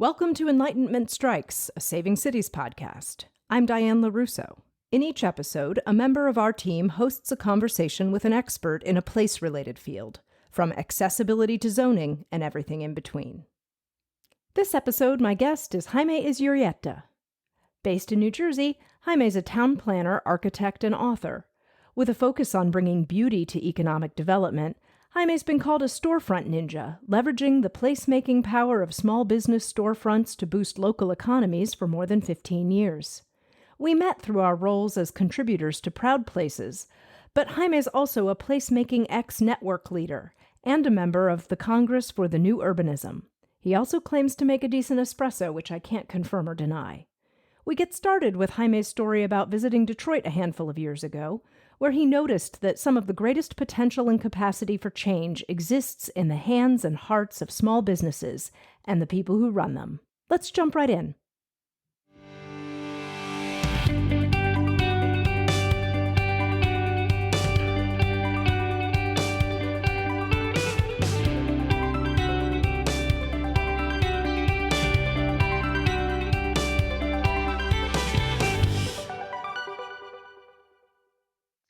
Welcome to Enlightenment Strikes, a Saving Cities podcast. I'm Diane LaRusso. In each episode, a member of our team hosts a conversation with an expert in a place-related field, from accessibility to zoning and everything in between. This episode, my guest is Jaime Izurieta. Based in New Jersey, Jaime is a town planner, architect, and author. With a focus on bringing beauty to economic development, Jaime's been called a storefront ninja, leveraging the placemaking power of small business storefronts to boost local economies for more than 15 years. We met through our roles as contributors to Proud Places, but Jaime is also a Placemaking X network leader and a member of the Congress for the New Urbanism. He also claims to make a decent espresso, which I can't confirm or deny. We get started with Jaime's story about visiting Detroit a handful of years ago, where he noticed that some of the greatest potential and capacity for change exists in the hands and hearts of small businesses and the people who run them. Let's jump right in.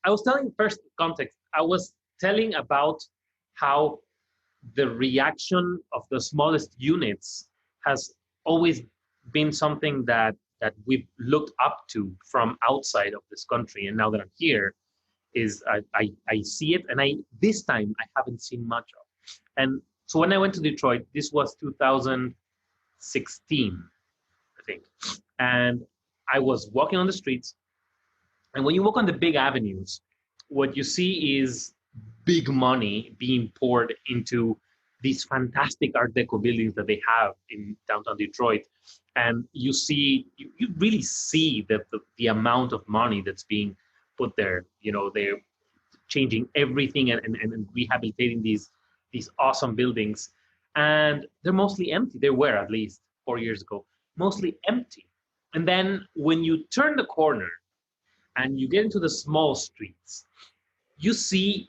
I was telling first context. I was telling about how the reaction of the smallest units has always been something that we've looked up to from outside of this country. And now that I'm here, I see it, and this time I haven't seen much of. And so when I went to Detroit, this was 2016, I think, and I was walking on the streets. And when you walk on the big avenues, what you see is big money being poured into these fantastic Art Deco buildings that they have in downtown Detroit. And you really see the amount of money that's being put there. You know, they're changing everything and rehabilitating these awesome buildings. And they're mostly empty. They were, at least 4 years ago, mostly empty. And then when you turn the corner, and you get into the small streets, you see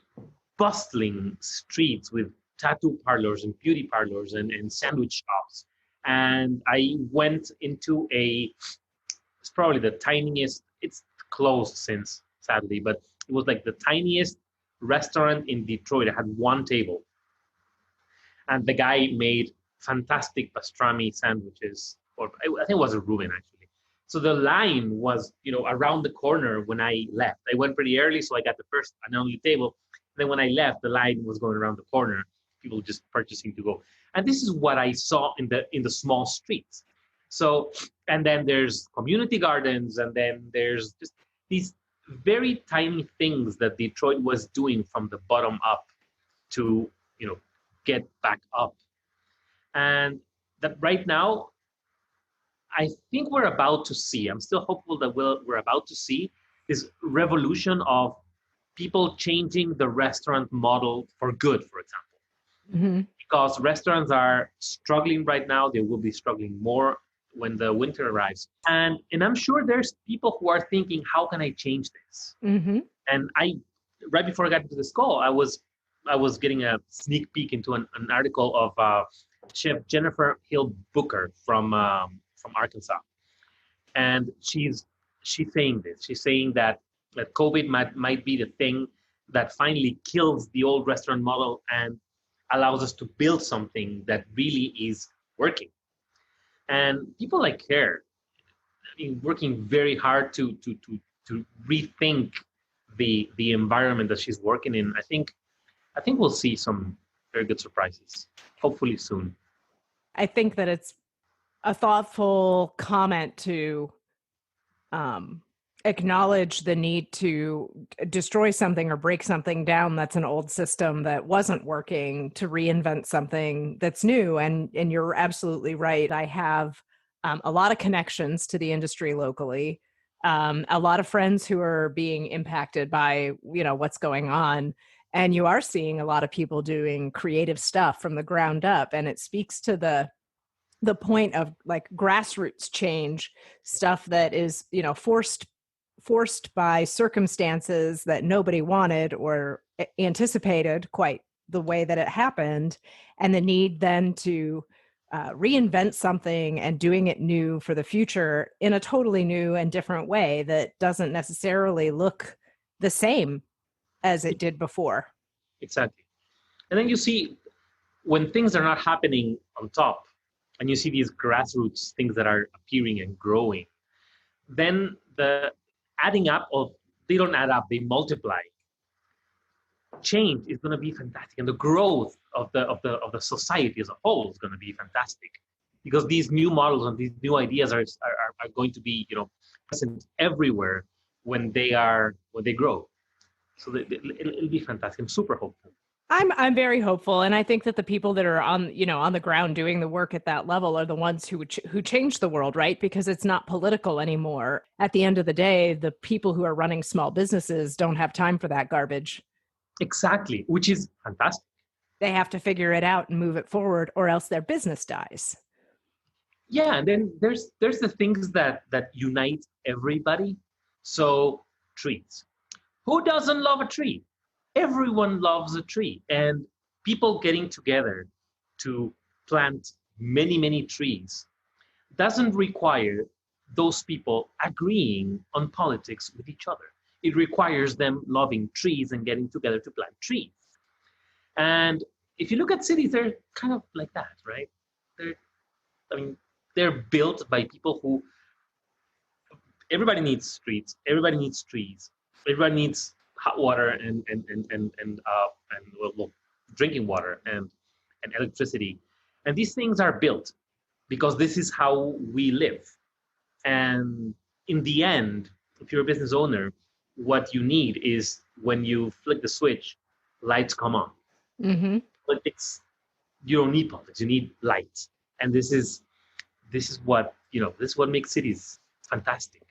bustling streets with tattoo parlors and beauty parlors and sandwich shops. And I went into it's probably the tiniest, it's closed since, sadly, but it was like the tiniest restaurant in Detroit. It had one table. And the guy made fantastic pastrami sandwiches, or I think it was a Reuben, actually. So the line was, around the corner when I left. I went pretty early, so I got the first and only table. Then when I left, the line was going around the corner, people just purchasing to go. And this is what I saw in the small streets. So, and then there's community gardens, and then there's just these very tiny things that Detroit was doing from the bottom up to, get back up. And that right now, I think we're about to see, I'm still hopeful that we're about to see this revolution of people changing the restaurant model for good, for example. Mm-hmm. Because restaurants are struggling right now. They will be struggling more when the winter arrives. And I'm sure there's people who are thinking, how can I change this? Mm-hmm. And right before I got into this call, I was getting a sneak peek into an article of Chef Jennifer Hill Booker from Arkansas. And she's saying this. She's saying that COVID might be the thing that finally kills the old restaurant model and allows us to build something that really is working. And people like her, working very hard to rethink the environment that she's working in. I think we'll see some very good surprises, hopefully soon. I think that it's a thoughtful comment to acknowledge the need to destroy something or break something down that's an old system that wasn't working, to reinvent something that's new. And you're absolutely right. I have a lot of connections to the industry locally, a lot of friends who are being impacted by what's going on. And you are seeing a lot of people doing creative stuff from the ground up. And it speaks to the point of like grassroots change, stuff that is, forced by circumstances that nobody wanted or anticipated quite the way that it happened. And the need then to reinvent something and doing it new for the future in a totally new and different way that doesn't necessarily look the same as it did before. Exactly. And then you see when things are not happening on top and you see these grassroots things that are appearing and growing, then the adding up of, they don't add up, they multiply. Change is going to be fantastic, and the growth of the society as a whole is going to be fantastic, because these new models and these new ideas are going to be, present everywhere when they grow. So it'll be fantastic. I'm super hopeful. I'm very hopeful, and I think that the people that are on the ground doing the work at that level are the ones who change the world, right? Because it's not political anymore. At the end of the day, the people who are running small businesses don't have time for that garbage. Exactly, which is fantastic. They have to figure it out and move it forward, or else their business dies. Yeah, and then there's the things that unite everybody. So trees. Who doesn't love a tree? Everyone loves a tree, and people getting together to plant many, many trees doesn't require those people agreeing on politics with each other. It requires them loving trees and getting together to plant trees. And if you look at cities, they're kind of like that, right? They're built by people who, everybody needs streets, everybody needs trees, everybody needs hot water and drinking water and electricity. And these things are built because this is how we live. And in the end, if you're a business owner, what you need is, when you flick the switch, lights come on. Mm-hmm. Politics, you don't need politics, you need light. And this is what makes cities fantastic.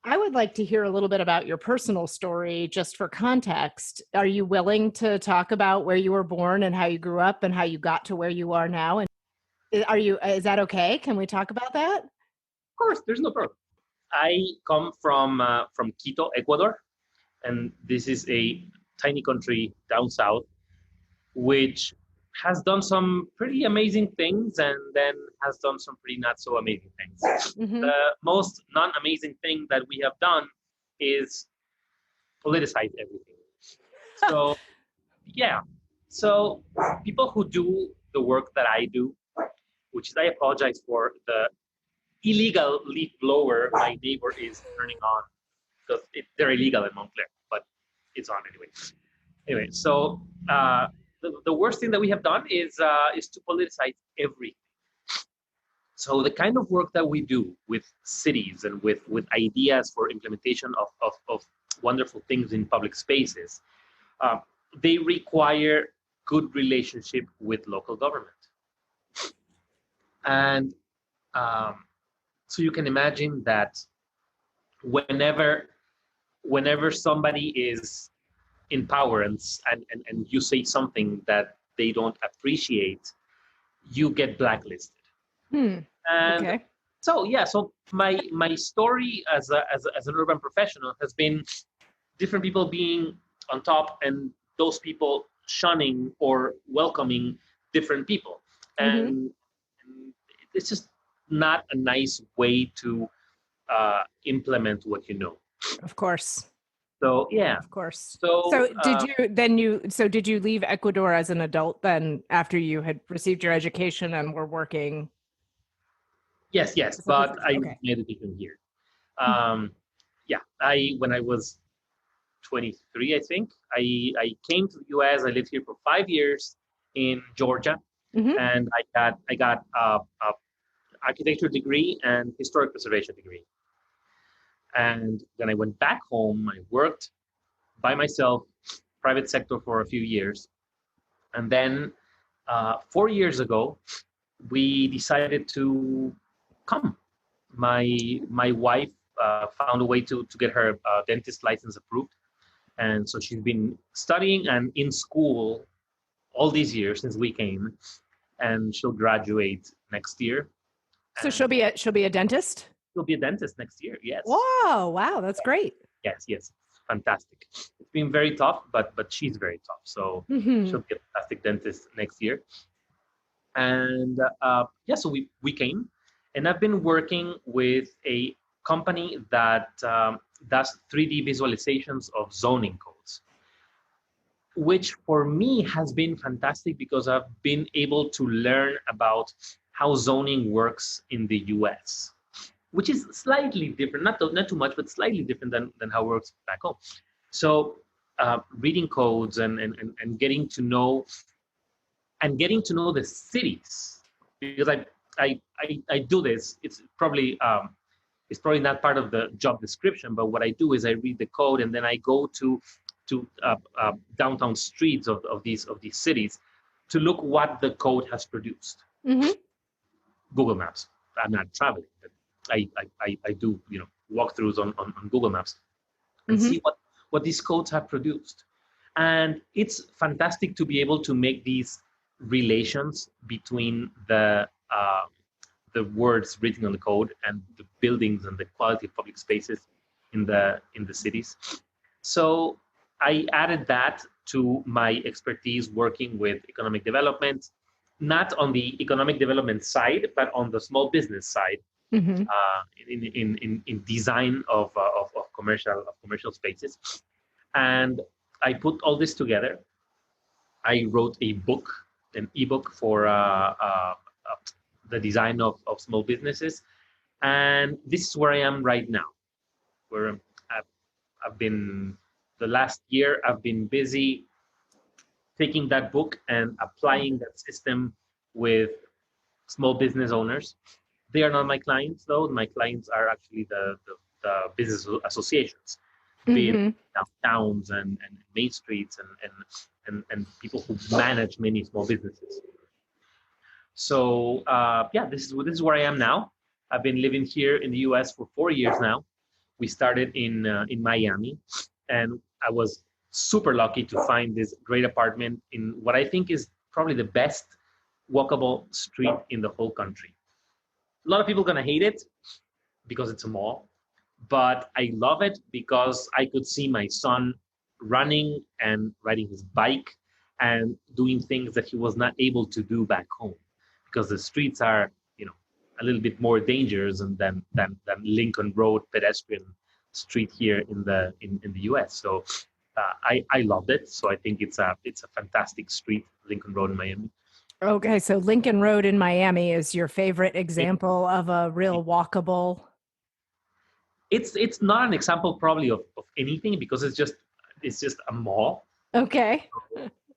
I would like to hear a little bit about your personal story, just for context. Are you willing to talk about where you were born and how you grew up and how you got to where you are now? And is that okay? Can we talk about that? Of course, there's no problem. I come from Quito, Ecuador, and this is a tiny country down south, which has done some pretty amazing things and then has done some pretty not so amazing things. Mm-hmm. The most non-amazing thing that we have done is politicize everything. So, yeah. So people who do the work that I do, which is, I apologize for the illegal leaf blower my neighbor is turning on, because they're illegal in Montclair, but it's on anyway. Anyway, so the worst thing that we have done is to politicize everything. So the kind of work that we do with cities and with ideas for implementation of wonderful things in public spaces, they require good relationship with local government. And so you can imagine that whenever somebody is in power and you say something that they don't appreciate, you get blacklisted. And okay. So my story as an urban professional has been different people being on top and those people shunning or welcoming different people. Mm-hmm. And it's just not a nice way to implement what you know. Of course. So yeah, of course. So did you leave Ecuador as an adult then, after you had received your education and were working? Yes, but I made a decision here. When I was 23, I think I came to the U.S. I lived here for 5 years in Georgia, mm-hmm. and I got a architecture degree and historic preservation degree. And then I went back home. I worked by myself, private sector, for a few years. And then 4 years ago, we decided to come. My wife found a way to get her dentist license approved. And so she's been studying and in school all these years since we came. And she'll graduate next year. So she'll be a dentist? She'll be a dentist next year, yes. Whoa, wow, that's great. Yes, fantastic. It's been very tough, but she's very tough. So mm-hmm. She'll be a fantastic dentist next year. And so we came, and I've been working with a company that does 3D visualizations of zoning codes, which for me has been fantastic because I've been able to learn about how zoning works in the US, which is slightly different, not too much, but slightly different than how it works back home. So reading codes and getting to know the cities, because I do this. It's probably not part of the job description, but what I do is I read the code and then I go to downtown streets of these cities to look what the code has produced. Mm-hmm. Google Maps. I'm not traveling, but I do walkthroughs on Google Maps and see what these codes have produced. And it's fantastic to be able to make these relations between the words written on the code and the buildings and the quality of public spaces in the cities. So I added that to my expertise working with economic development, not on the economic development side, but on the small business side, in design of commercial spaces. And I put all this together. I wrote an ebook for the design of small businesses. And this is where I am right now, where I've been, the last year, I've been busy taking that book and applying that system with small business owners. They are not my clients, though. My clients are actually the business associations, be it downtowns and main streets and people who manage many small businesses. So this is where I am now. I've been living here in the U.S. for 4 years now. We started in Miami, and I was super lucky to find this great apartment in what I think is probably the best walkable street in the whole country. A lot of people are gonna hate it because it's a mall, but I love it because I could see my son running and riding his bike and doing things that he was not able to do back home, because the streets are, a little bit more dangerous than Lincoln Road pedestrian street here in the U.S. So I loved it. So I think it's a fantastic street, Lincoln Road in Miami. Okay, so Lincoln Road in Miami is your favorite example of a real walkable. It's not an example probably of anything, because it's just a mall. Okay.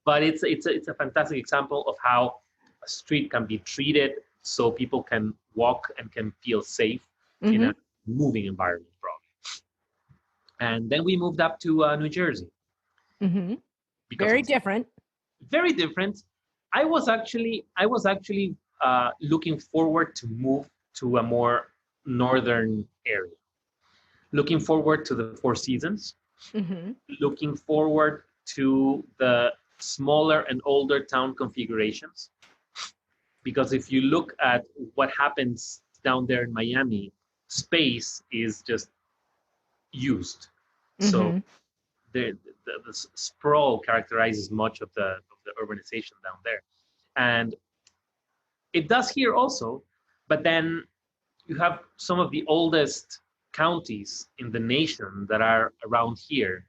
But it's a fantastic example of how a street can be treated so people can walk and can feel safe in a moving environment, probably. And then we moved up to New Jersey. Very different. Very different. I was actually looking forward to move to a more northern area. Looking forward to the Four Seasons. Looking forward to the smaller and older town configurations. Because if you look at what happens down there in Miami, space is just used. So the sprawl characterizes much of the urbanization down there. And it does here also, but then you have some of the oldest counties in the nation that are around here.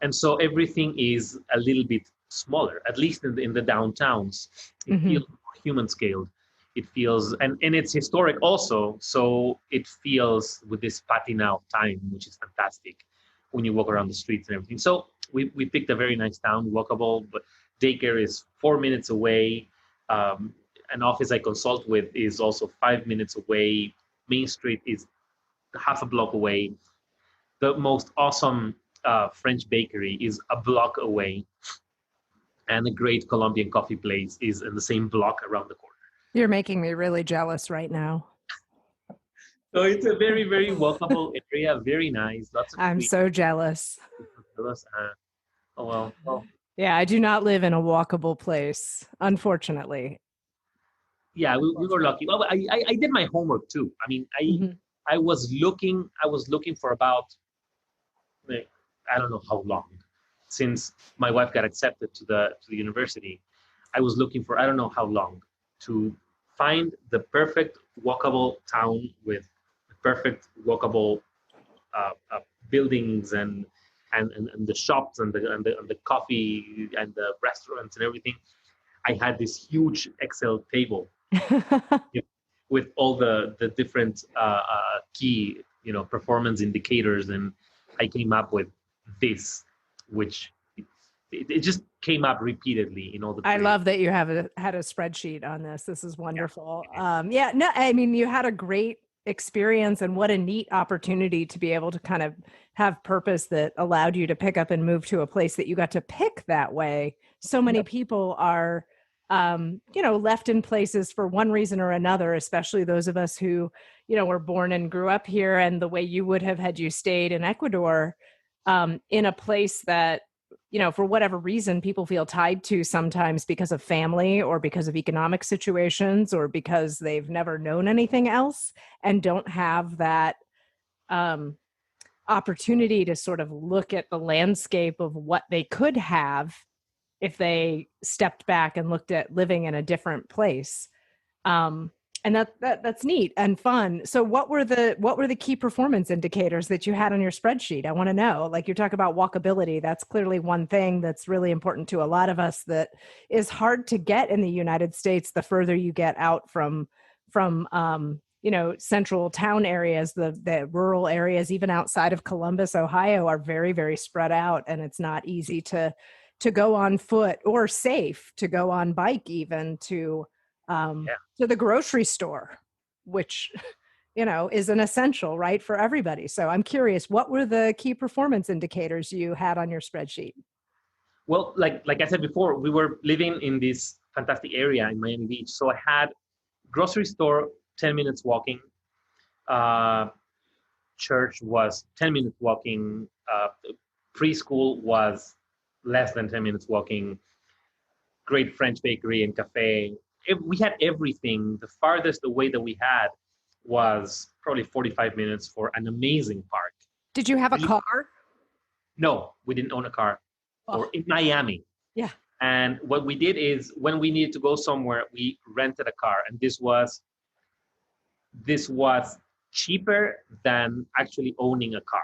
And so everything is a little bit smaller, at least in the downtowns. It feels more human scaled. It feels, and it's historic also, so it feels with this patina of time, which is fantastic when you walk around the streets and everything. So we picked a very nice town, walkable, but daycare is 4 minutes away. An office I consult with is also 5 minutes away. Main Street is half a block away. The most awesome French bakery is a block away. And a great Colombian coffee place is in the same block around the corner. You're making me really jealous right now. So it's a very, very walkable area, very nice. Lots of I'm so jealous. Well. Yeah, I do not live in a walkable place, unfortunately. Yeah, we were lucky. Well, I did my homework too. I mean, I was looking for about, I don't know how long, since my wife got accepted to the university. I was looking for, I don't know how long, to find the perfect walkable town with the perfect walkable buildings and the shops and the coffee and the restaurants and everything. I had this huge Excel table with all the different key performance indicators, and I came up with this, which it just came up repeatedly in all the. I love that you had a spreadsheet on this. This is wonderful. No, I mean, you had a great experience, and what a neat opportunity to be able to kind of have purpose that allowed you to pick up and move to a place that you got to pick that way. So many people are, left in places for one reason or another, especially those of us who, were born and grew up here, and the way you would have had you stayed in Ecuador, in a place that, for whatever reason, people feel tied to sometimes because of family or because of economic situations or because they've never known anything else and don't have that opportunity to sort of look at the landscape of what they could have if they stepped back and looked at living in a different place. And that's neat and fun. So what were the key performance indicators that you had on your spreadsheet? I want to know. Like, you talk about walkability. That's clearly one thing that's really important to a lot of us that is hard to get in the United States the further you get out from central town areas. The rural areas, even outside of Columbus, Ohio, are very, very spread out, and it's not easy to go on foot or safe to go on bike, even to the grocery store, which, is an essential, right, for everybody. So I'm curious, what were the key performance indicators you had on your spreadsheet? Well, like I said before, we were living in this fantastic area in Miami Beach. So I had grocery store, 10 minutes walking. Church was 10 minutes walking. Preschool was less than 10 minutes walking. Great French bakery and cafe. We had everything. The farthest away that we had was probably 45 minutes for an amazing park. Did you have a car? No, we didn't own a car. Or in Miami. Yeah. And what we did is, when we needed to go somewhere, we rented a car. And this was cheaper than actually owning a car,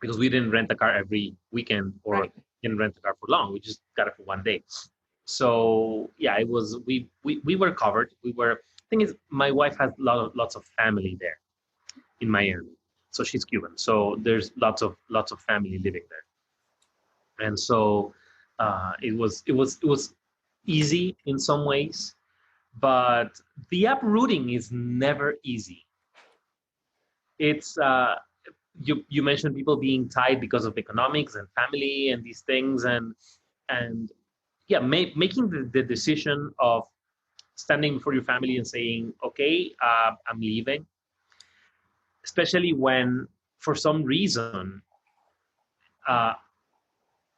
because we didn't rent a car every weekend or didn't rent a car for long. We just got it for one day. So yeah, it was, we were covered. Thing is, my wife has lots of family there in Miami. So she's Cuban. So there's lots of family living there. And so it was easy in some ways, but the uprooting is never easy. It's you mentioned people being tied because of economics and family and these things, and yeah, making the decision of standing before your family and saying, okay, I'm leaving, especially when for some reason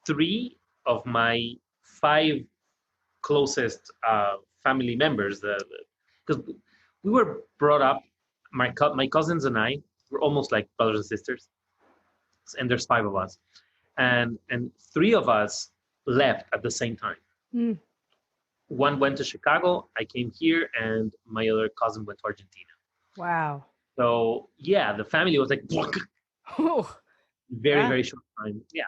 3 of my 5 closest family members, because we were brought up, my cousins and I were almost like brothers and sisters, and there's 5 of us, and 3 of us left at the same time. One went to Chicago, I came here, and my other cousin went to Argentina. Wow. So yeah, the family was like very short time. Yeah.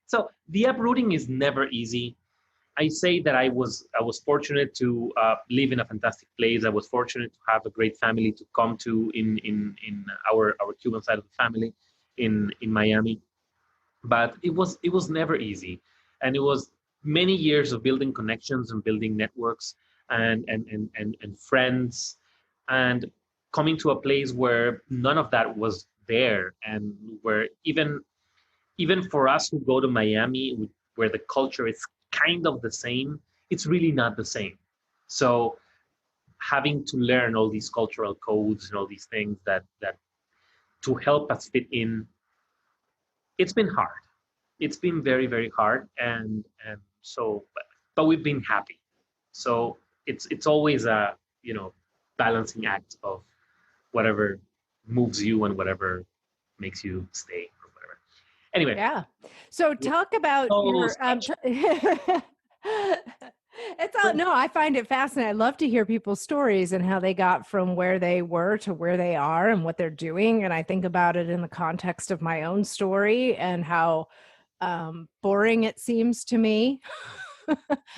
So the uprooting is never easy. I say that I was fortunate to live in a fantastic place. I was fortunate to have a great family to come to in our Cuban side of the family in Miami. But it was never easy, and it was many years of building connections and building networks and friends, and coming to a place where none of that was there, and where even for us who go to Miami, where the culture is kind of the same, it's really not the same. So having to learn all these cultural codes and all these things that to help us fit in, it's been hard. It's been very, very hard, and so, but we've been happy. So it's always a balancing act of whatever moves you and whatever makes you stay or whatever. Anyway. Yeah. So talk about your. It's Well, no, I find it fascinating. I love to hear people's stories and how they got from where they were to where they are and what they're doing. And I think about it in the context of my own story and how boring it seems to me.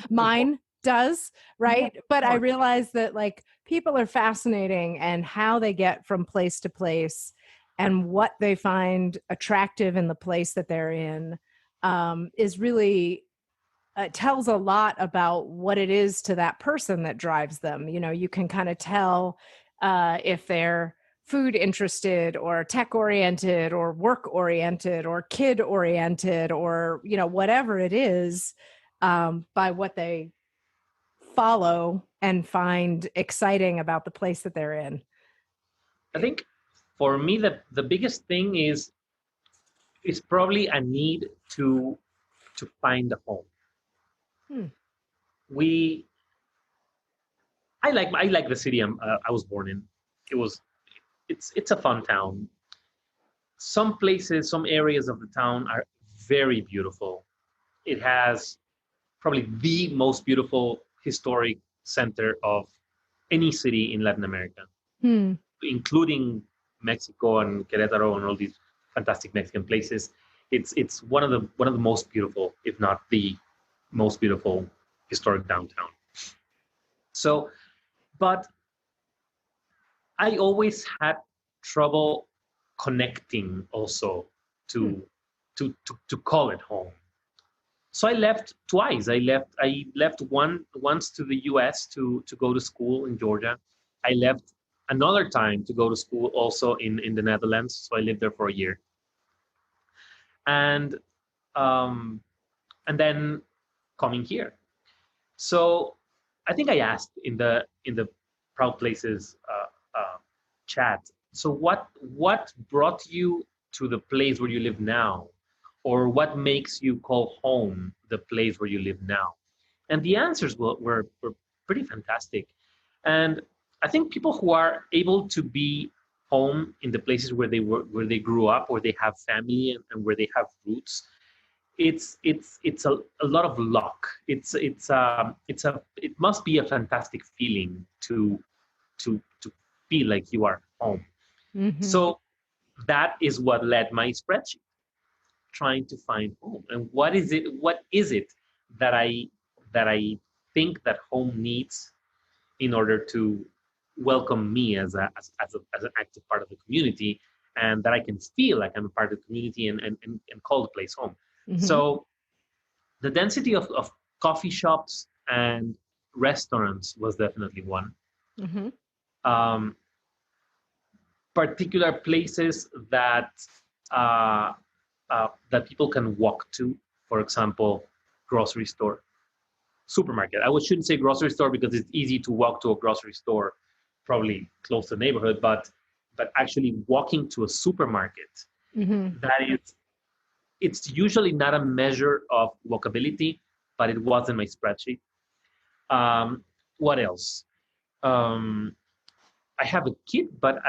Mine does, right? But I realize that like people are fascinating and how they get from place to place and what they find attractive in the place that they're in is really tells a lot about what it is to that person that drives them. You know, you can kind of tell if they're food interested or tech oriented or work oriented or kid oriented or, you know, whatever it is by what they follow and find exciting about the place that they're in. I think for me, the biggest thing is probably a need to find a home. Hmm. I like the city I was born in. It's a fun town. Some places, some areas of the town are very beautiful. It has probably the most beautiful historic center of any city in Latin America, Hmm. including Mexico and Querétaro and all these fantastic Mexican places. It's one of the most beautiful, if not the most beautiful historic downtown. So, but I always had trouble connecting also to to call it home. So I left twice. I left once to the US to go to school in Georgia. I left another time to go to school also in the Netherlands. So I lived there for a year. And um, and then coming here. So I think I asked in the Proud Places chat. So what brought you to the place where you live now, or what makes you call home the place where you live now? And the answers were pretty fantastic. And I think people who are able to be home in the places where they grew up, where they have family and where they have roots, it's a lot of luck. It must be a fantastic feeling to feel like you are home. Mm-hmm. So that is what led my spreadsheet, trying to find home. And what is it that I think that home needs in order to welcome me as an active part of the community, and that I can feel like I'm a part of the community and call the place home. Mm-hmm. So the density of coffee shops and restaurants was definitely one. Mm-hmm. Um, Particular places uh, that people can walk to, for example, grocery store, supermarket. Shouldn't say grocery store because it's easy to walk to a grocery store, probably close to the neighborhood, but actually walking to a supermarket, Mm-hmm. that is, it's usually not a measure of walkability, but it was in my spreadsheet. What else? Um, I have a kid, but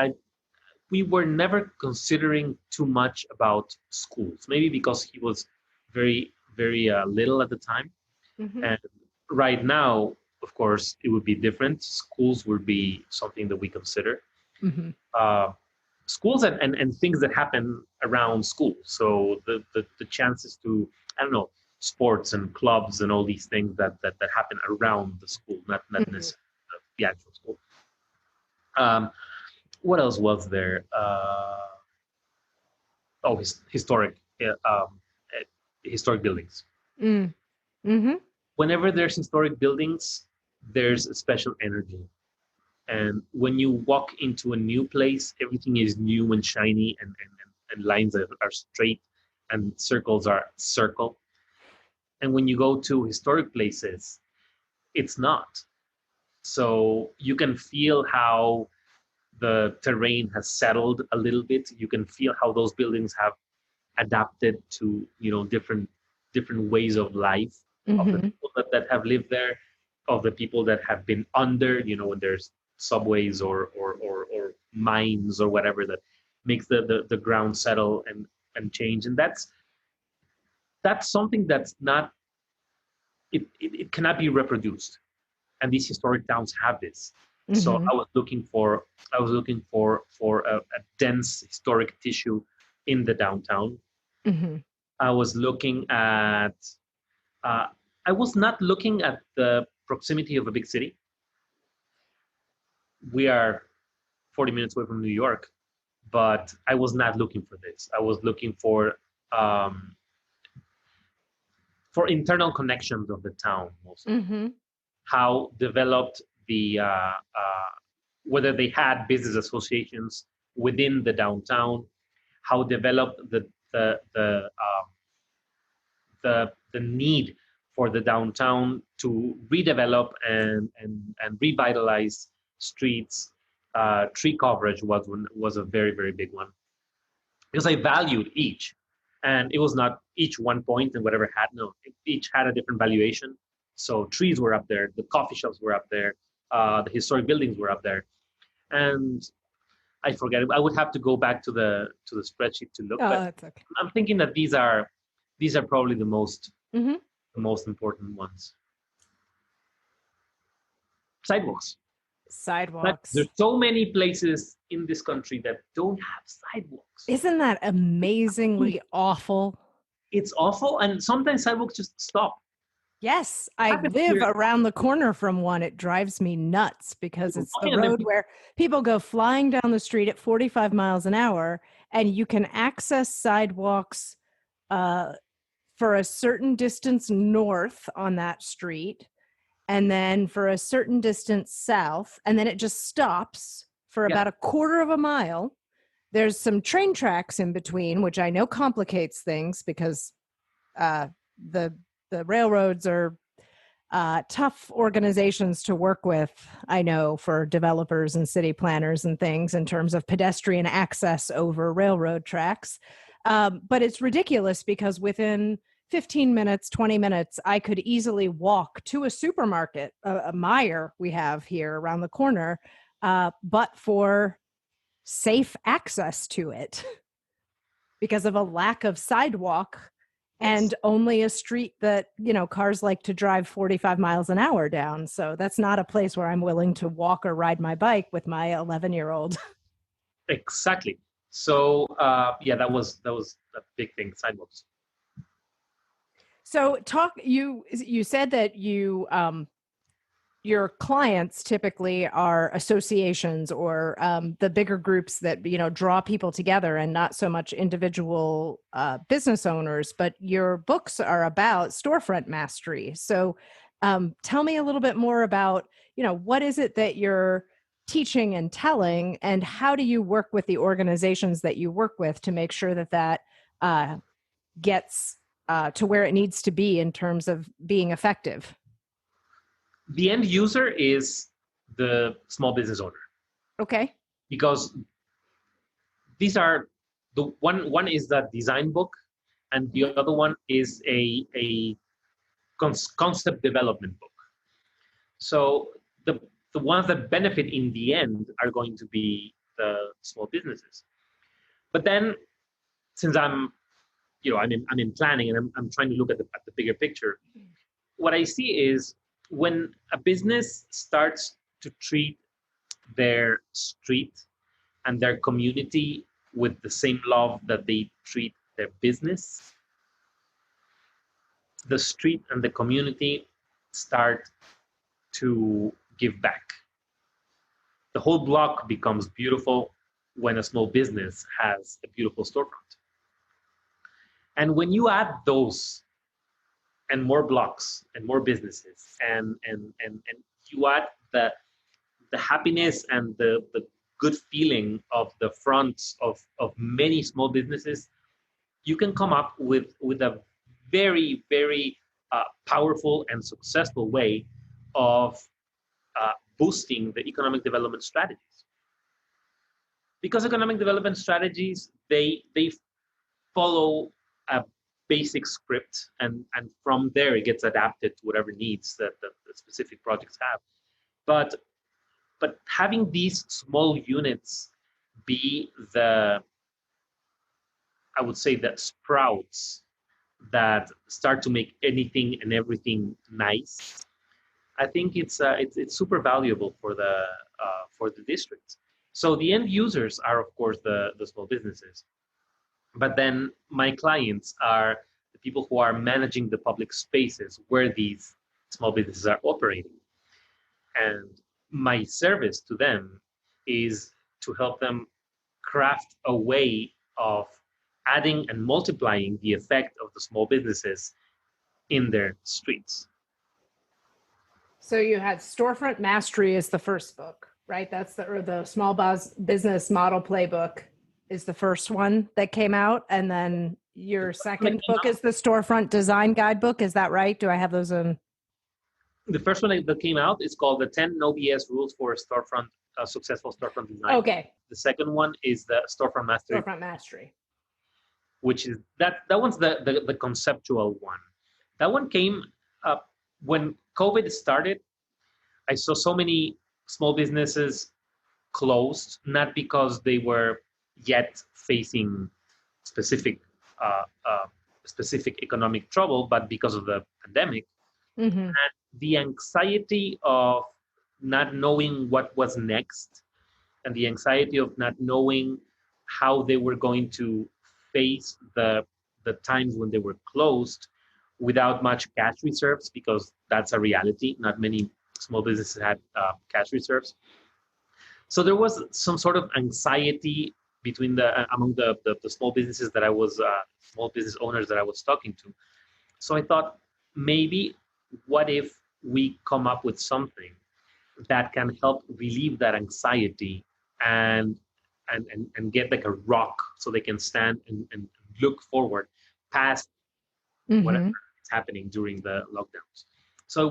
we were never considering too much about schools. Maybe because he was very, very little at the time. Mm-hmm. And right now, of course, it would be different. Schools would be something that we consider. Mm-hmm. Schools and things that happen around school. So the chances to, I don't know, sports and clubs and all these things that happen around the school, not Mm-hmm. necessarily the actual school. What else was there? Historic historic buildings. Mm-hmm. Whenever there's historic buildings, there's a special energy. And when you walk into a new place, everything is new and shiny, and lines are straight, and circles are circle. And when you go to historic places, it's not. So you can feel how the terrain has settled a little bit. You can feel how those buildings have adapted to, different ways of life, of the Mm-hmm. people that have lived there, of the people that have been under, when there's subways or mines or whatever that makes the ground settle and change. And that's something that's not, it cannot be reproduced. and these historic towns have this. So I was looking for a dense historic tissue in the downtown. I was looking at I was not looking at the proximity of a big city. We are 40 minutes away from New York, but I was not looking for this. I was looking for internal connections of the town, mostly. How developed whether they had business associations within the downtown, how developed the need for the downtown to redevelop and revitalize streets. Tree coverage was a very, very big one, because I valued each, and it was not each one point and whatever had, no, each had a different valuation. So trees were up there, the coffee shops were up there, the historic buildings were up there, and I forget. I would have to go back to the spreadsheet to look. Oh, but that's okay. I'm thinking that these are probably the most important ones. Sidewalks. There's so many places in this country that don't have sidewalks. Isn't that amazingly awful? It's awful, and sometimes sidewalks just stop. Yes, I live around the corner from one. It drives me nuts because it's the road where people go flying down the street at 45 miles an hour, and you can access sidewalks for a certain distance north on that street, and then for a certain distance south, and then it just stops for about a quarter of a mile. There's some train tracks in between, which I know complicates things because the railroads are tough organizations to work with, I know, for developers and city planners and things in terms of pedestrian access over railroad tracks. But it's ridiculous because within 15 minutes, 20 minutes, I could easily walk to a supermarket, a Meijer we have here around the corner, but for safe access to it because of a lack of sidewalk and only a street that, cars like to drive 45 miles an hour down. So that's not a place where I'm willing to walk or ride my bike with my 11-year-old. Exactly. So, that was a big thing, sidewalks. So you said that your clients typically are associations or the bigger groups that, draw people together and not so much individual business owners, but your books are about storefront mastery. So tell me a little bit more about, what is it that you're teaching and telling, and how do you work with the organizations that you work with to make sure that gets to where it needs to be in terms of being effective? The end user is the small business owner. Okay. Because these are the one is the design book, and the other one is a concept development book. So the ones that benefit in the end are going to be the small businesses. But then, since I'm in planning and I'm trying to look at the bigger picture, what I see is when a business starts to treat their street and their community with the same love that they treat their business, the street and the community start to give back. The whole block becomes beautiful when a small business has a beautiful storefront. And when you add those and more blocks and more businesses and you add the happiness and the good feeling of the fronts of many small businesses, you can come up with a very, very powerful and successful way of boosting the economic development strategies. Because economic development strategies, they follow a basic script, and from there it gets adapted to whatever needs that the specific projects have. But having these small units be I would say, the sprouts that start to make anything and everything nice, I think it's super valuable for the districts. So the end users are, of course, the small businesses, but then my clients are the people who are managing the public spaces where these small businesses are operating. And my service to them is to help them craft a way of adding and multiplying the effect of the small businesses in their streets. So you had Storefront Mastery is the first book, right? That's the small business model playbook is the first one that came out. And then your second book is the Storefront Design Guidebook. Is that right? Do I have those in? The first one that came out is called the 10 No BS Rules for Successful Storefront Design. Okay. The second one is the Storefront Mastery. Storefront Mastery. Which is that one's the conceptual one. That one came up when COVID started. I saw so many small businesses closed, not because they were yet facing specific economic trouble, but because of the pandemic. Mm-hmm. And the anxiety of not knowing what was next, and the anxiety of not knowing how they were going to face the times when they were closed without much cash reserves, because that's a reality. Not many small businesses had cash reserves. So there was some sort of anxiety among the small businesses that I was small business owners that I was talking to. So I thought, maybe what if we come up with something that can help relieve that anxiety and get like a rock so they can stand and look forward past whatever is happening during the lockdowns. So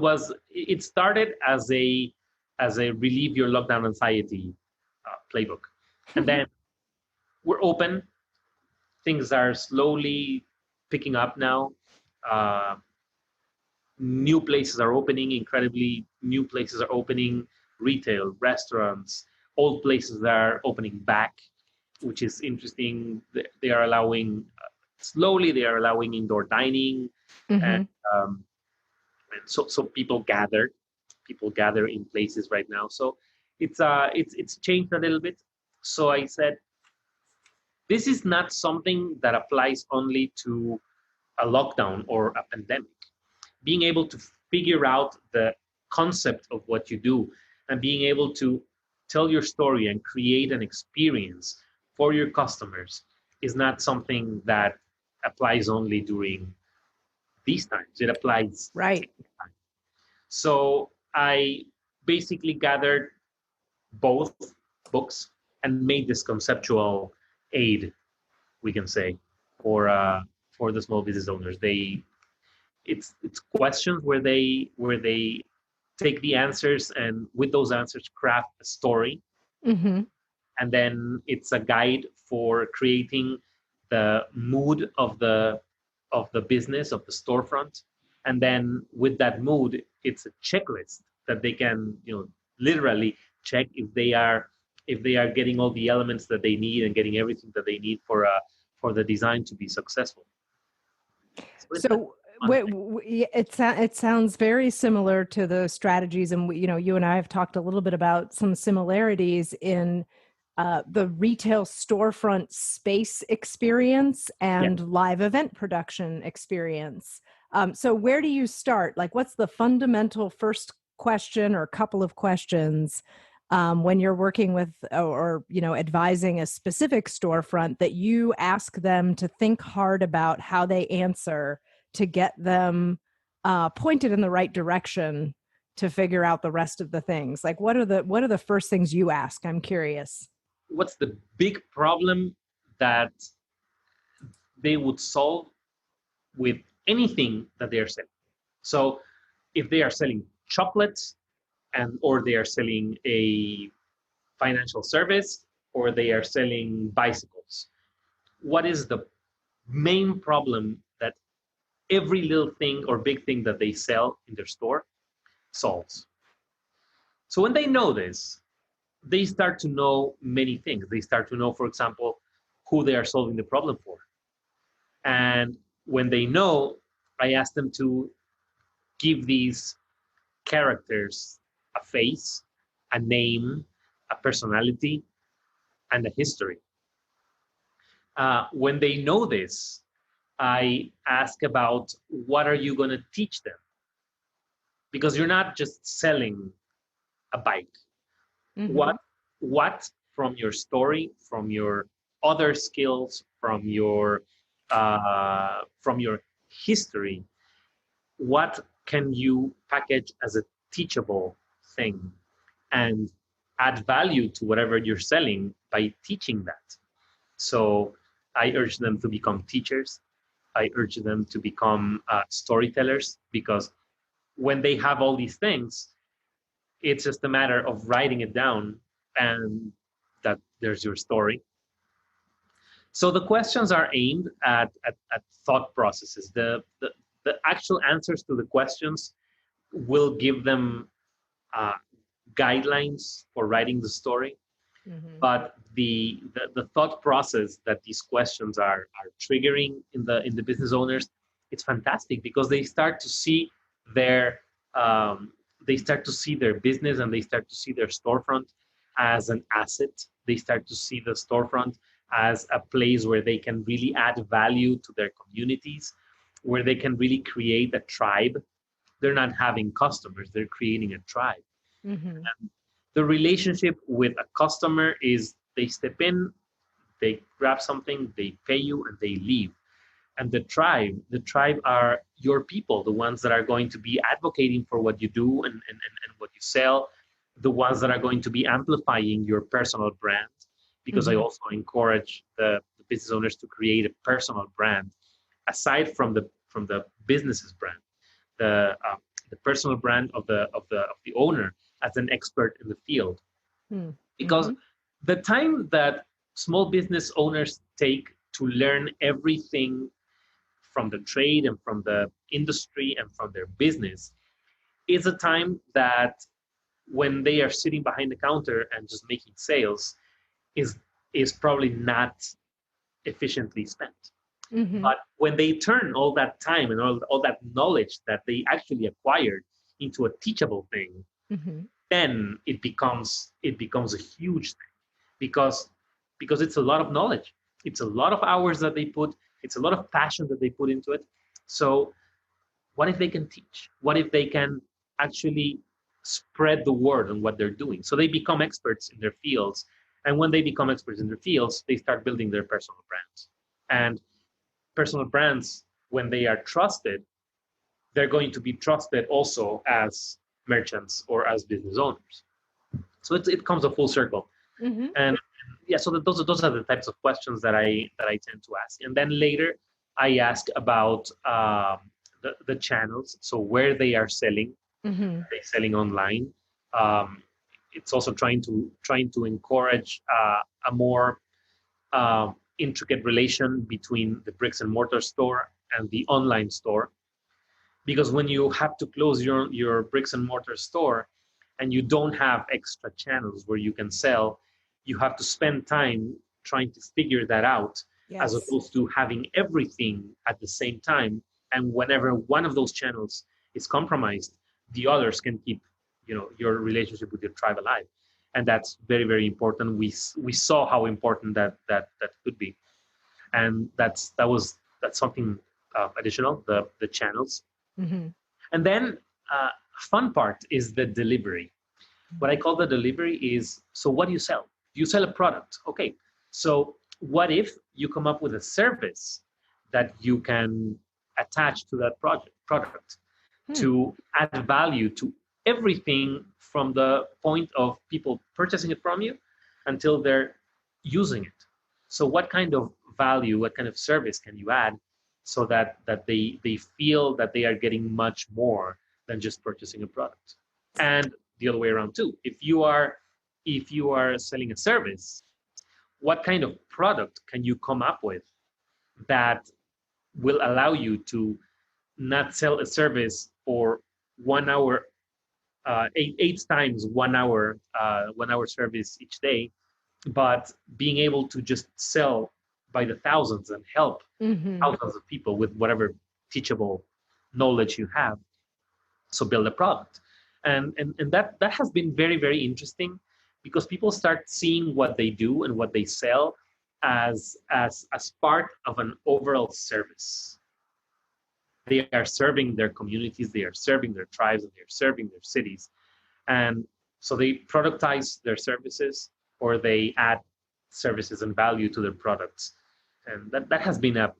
it started as a relieve your lockdown anxiety playbook. And then we're open. Things are slowly picking up now. New places are opening, incredibly new places are opening, retail, restaurants, old places that are opening back, which is interesting. They are allowing, slowly they are allowing indoor dining. And so people gather in places right now. So it's changed a little bit. So I said, this is not something that applies only to a lockdown or a pandemic. Being able to figure out the concept of what you do and being able to tell your story and create an experience for your customers is not something that applies only during these times. It applies right. So I basically gathered both books and made this conceptual aid, we can say, for the small business owners. It's questions where they take the answers and with those answers craft a story. And then it's a guide for creating the mood of the business, of the storefront. And then with that mood, it's a checklist that they can, literally check if they are getting all the elements that they need and getting everything that they need for the design to be successful. So it sounds very similar to the strategies, and you and I have talked a little bit about some similarities in the retail storefront space experience and live event production experience. So where do you start? Like, what's the fundamental first question or couple of questions when you're working with or advising a specific storefront that you ask them to think hard about how they answer to get them pointed in the right direction to figure out the rest of the things? Like, what are the first things you ask? I'm curious. What's the big problem that they would solve with anything that they are selling? So if they are selling chocolates or they are selling a financial service or they are selling bicycles, what is the main problem that every little thing or big thing that they sell in their store solves? So when they know this, they start to know many things. They start to know, for example, who they are solving the problem for. And when they know, I ask them to give these characters a face, a name, a personality, and a history. When they know this, I ask about what are you going to teach them? Because you're not just selling a bike. Mm-hmm. What from your story, from your other skills, from your history, what can you package as a teachable thing and add value to whatever you're selling by teaching that? So I urge them to become teachers. I urge them to become storytellers, because when they have all these things, it's just a matter of writing it down, and that there's your story. So the questions are aimed at thought processes. The actual answers to the questions will give them guidelines for writing the story. Mm-hmm. But the thought process that these questions are triggering in the business owners, it's fantastic, because they start to see their business, and they start to see their storefront as an asset. They start to see the storefront as a place where they can really add value to their communities, where they can really create a tribe. They're not having customers, they're creating a tribe. Mm-hmm. And the relationship with a customer is they step in, they grab something, they pay you, and they leave. And the tribe are your people, the ones that are going to be advocating for what you do and what you sell, the ones that are going to be amplifying your personal brand. Because mm-hmm. I also encourage the business owners to create a personal brand aside from the business's brand, the personal brand of the owner as an expert in the field. Mm-hmm. Because the time that small business owners take to learn everything from the trade and from the industry and from their business is a time that, when they are sitting behind the counter and just making sales, is probably not efficiently spent. Mm-hmm. But when they turn all that time and all that knowledge that they actually acquired into a teachable thing, mm-hmm. then it becomes a huge thing, because it's a lot of knowledge. It's a lot of hours that they put. It's a lot of passion that they put into it. So what if they can teach? What if they can actually spread the word on what they're doing? So they become experts in their fields. And when they become experts in their fields, they start building their personal brands. And personal brands, when they are trusted, they're going to be trusted also as merchants or as business owners. So it comes a full circle. Mm-hmm. And yeah, so those are the types of questions that I tend to ask. And then later, I ask about the channels, so where they are selling. Mm-hmm. Are they selling online? It's also trying to encourage a more intricate relation between the bricks and mortar store and the online store, because when you have to close your bricks and mortar store and you don't have extra channels where you can sell, you have to spend time trying to figure that out. Yes. As opposed to having everything at the same time. And whenever one of those channels is compromised, the others can keep, your relationship with your tribe alive. And that's very, very important. We saw how important that could be. And that's something additional, the channels. Mm-hmm. And then fun part is the delivery. What I call the delivery is, so what do you sell? You sell a product. Okay. So what if you come up with a service that you can attach to that product to add value to everything from the point of people purchasing it from you until they're using it? So what kind of value, what kind of service can you add so that they feel that they are getting much more than just purchasing a product? And the other way around too. If you are selling a service, what kind of product can you come up with that will allow you to not sell a service for 1 hour, eight times 1 hour, 1 hour service each day, but being able to just sell by the thousands and help thousands of people with whatever teachable knowledge you have. So build a product. And that has been very, very interesting, because people start seeing what they do and what they sell as part of an overall service. They are serving their communities, they are serving their tribes, and they are serving their cities. And so they productize their services, or they add services and value to their products. And that has been a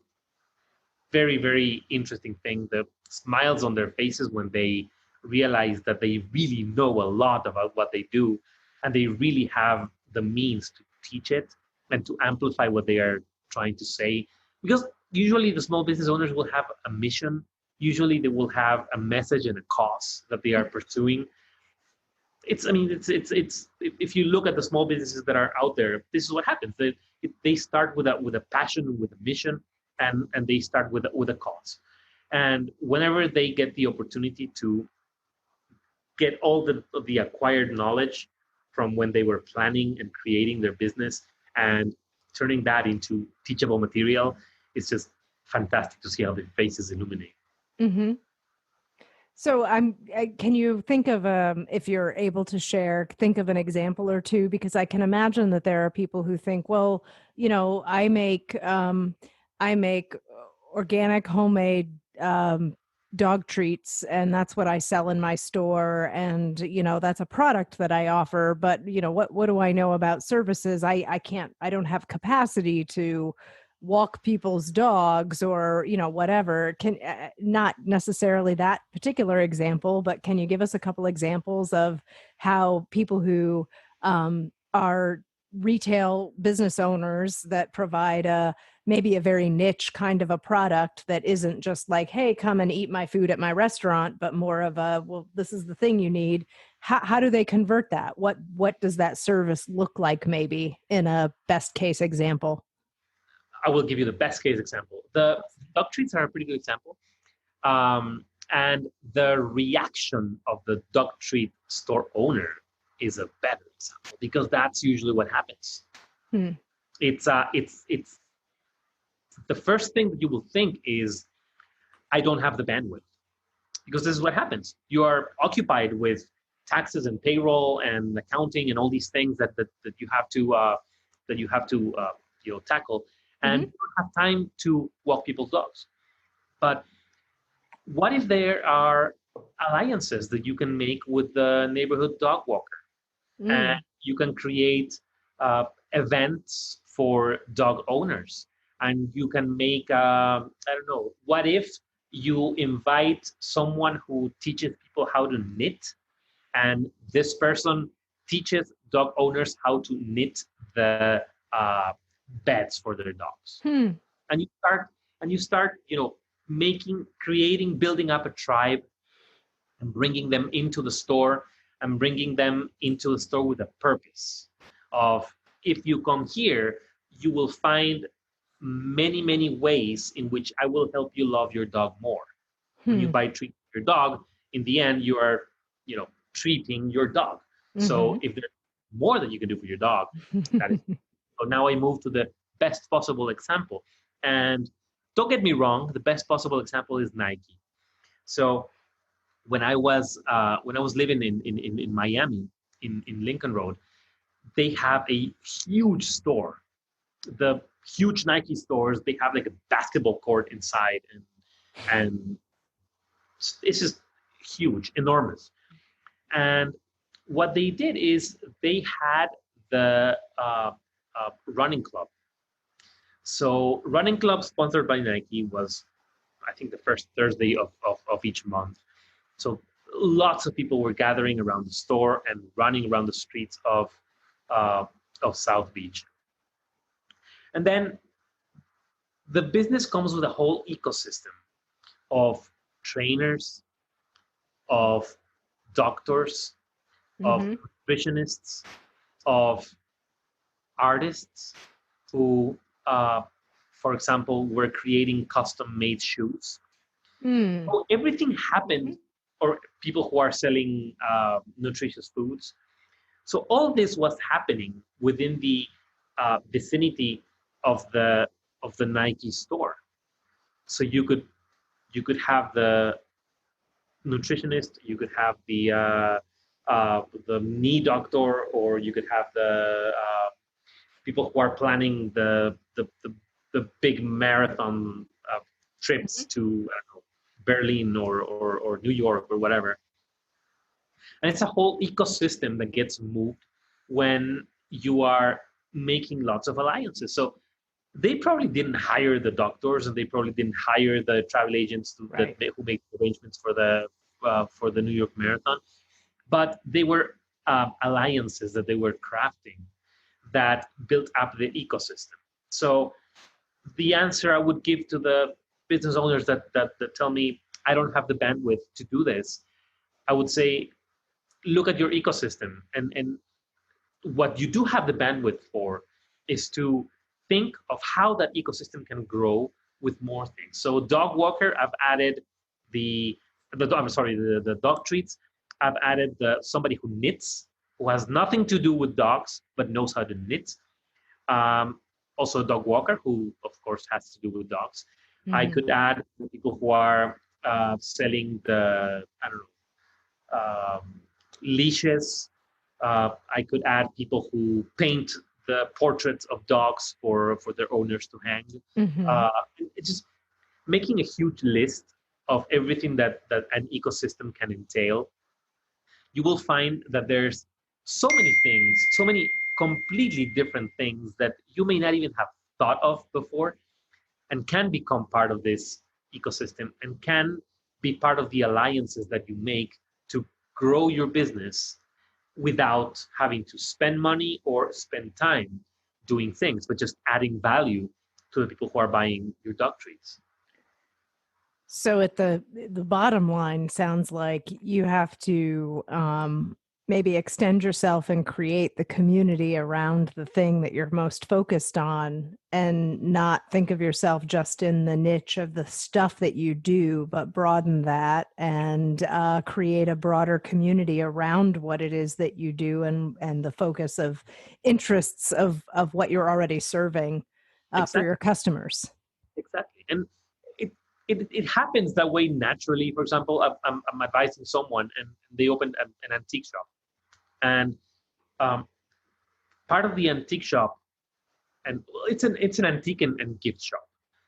very, very interesting thing. The smiles on their faces when they realize that they really know a lot about what they do, and they really have the means to teach it and to amplify what they are trying to say. Because usually the small business owners will have a mission. Usually they will have a message and a cause that they are pursuing. It's if you look at the small businesses that are out there, this is what happens. They start with a passion, with a mission, and they start with a cause. And whenever they get the opportunity to get all the acquired knowledge from when they were planning and creating their business and turning that into teachable material, it's just fantastic to see how their faces illuminate. Mm-hmm. So can you think of, if you're able to share, think of an example or two, because I can imagine that there are people who think, well, I make organic homemade dog treats, and that's what I sell in my store. And, that's a product that I offer, but what do I know about services? I don't have capacity to walk people's dogs, or whatever. Not necessarily that particular example, but can you give us a couple examples of how people who are retail business owners that provide maybe a very niche kind of a product that isn't just like, hey, come and eat my food at my restaurant, but more of a, well, this is the thing you need. How do they convert that? What does that service look like, maybe in a best case example? I will give you the best case example. The dog treats are a pretty good example. And the reaction of the dog treat store owner is a better example, because that's usually what happens. It's the first thing that you will think is, I don't have the bandwidth, because this is what happens. You are occupied with taxes and payroll and accounting and all these things that you have to tackle, and you don't have time to walk people's dogs. But what if there are alliances that you can make with the neighborhood dog walker, and you can create events for dog owners, and you can make I don't know, what if you invite someone who teaches people how to knit, and this person teaches dog owners how to knit the beds for their dogs. And you start building up a tribe, and bringing them into the store, and bringing them into the store with a purpose of, if you come here, you will find many, many ways in which I will help you love your dog more. When you buy a treat for your dog, in the end, you are, treating your dog. So if there's more that you can do for your dog, that is. So now I move to the best possible example. And don't get me wrong, the best possible example is Nike. So when I was living in Miami, in Lincoln Road, they have a huge store. The huge Nike stores, they have like a basketball court inside, and it's just huge, enormous. And what they did is they had the running club. So running club sponsored by Nike was, I think, the first Thursday of each month. So lots of people were gathering around the store and running around the streets of South Beach. And then the business comes with a whole ecosystem of trainers, of doctors, of nutritionists, of artists who, for example, were creating custom-made shoes. So everything happened, or people who are selling nutritious foods. So all this was happening within the vicinity of the Nike store. So you could have the nutritionist, you could have the knee doctor, or you could have the people who are planning the big marathon trips to, I don't know, Berlin or New York or whatever. And it's a whole ecosystem that gets moved when you are making lots of alliances. So they probably didn't hire the doctors, and they probably didn't hire the travel agents who make arrangements for the New York Marathon, but they were alliances that they were crafting that built up the ecosystem. So the answer I would give to the business owners that tell me I don't have the bandwidth to do this, I would say, look at your ecosystem, and what you do have the bandwidth for is to think of how that ecosystem can grow with more things. So dog walker, I've added the dog treats. I've added somebody who knits, who has nothing to do with dogs but knows how to knit. Also a dog walker who, of course, has to do with dogs. Mm-hmm. I could add people who are selling leashes. I could add people who paint the portraits of dogs for their owners to hang. Mm-hmm. It's just making a huge list of everything that an ecosystem can entail. You will find that there's so many things, so many completely different things that you may not even have thought of before, and can become part of this ecosystem and can be part of the alliances that you make to grow your business without having to spend money or spend time doing things, but just adding value to the people who are buying your dog treats. So at the bottom line, sounds like you have to maybe extend yourself and create the community around the thing that you're most focused on, and not think of yourself just in the niche of the stuff that you do, but broaden that and create a broader community around what it is that you do, and the focus of interests of what you're already serving for your customers. Exactly. And it happens that way naturally. For example, I'm advising someone, and they opened an antique shop, and part of the antique shop, and it's an antique and gift shop.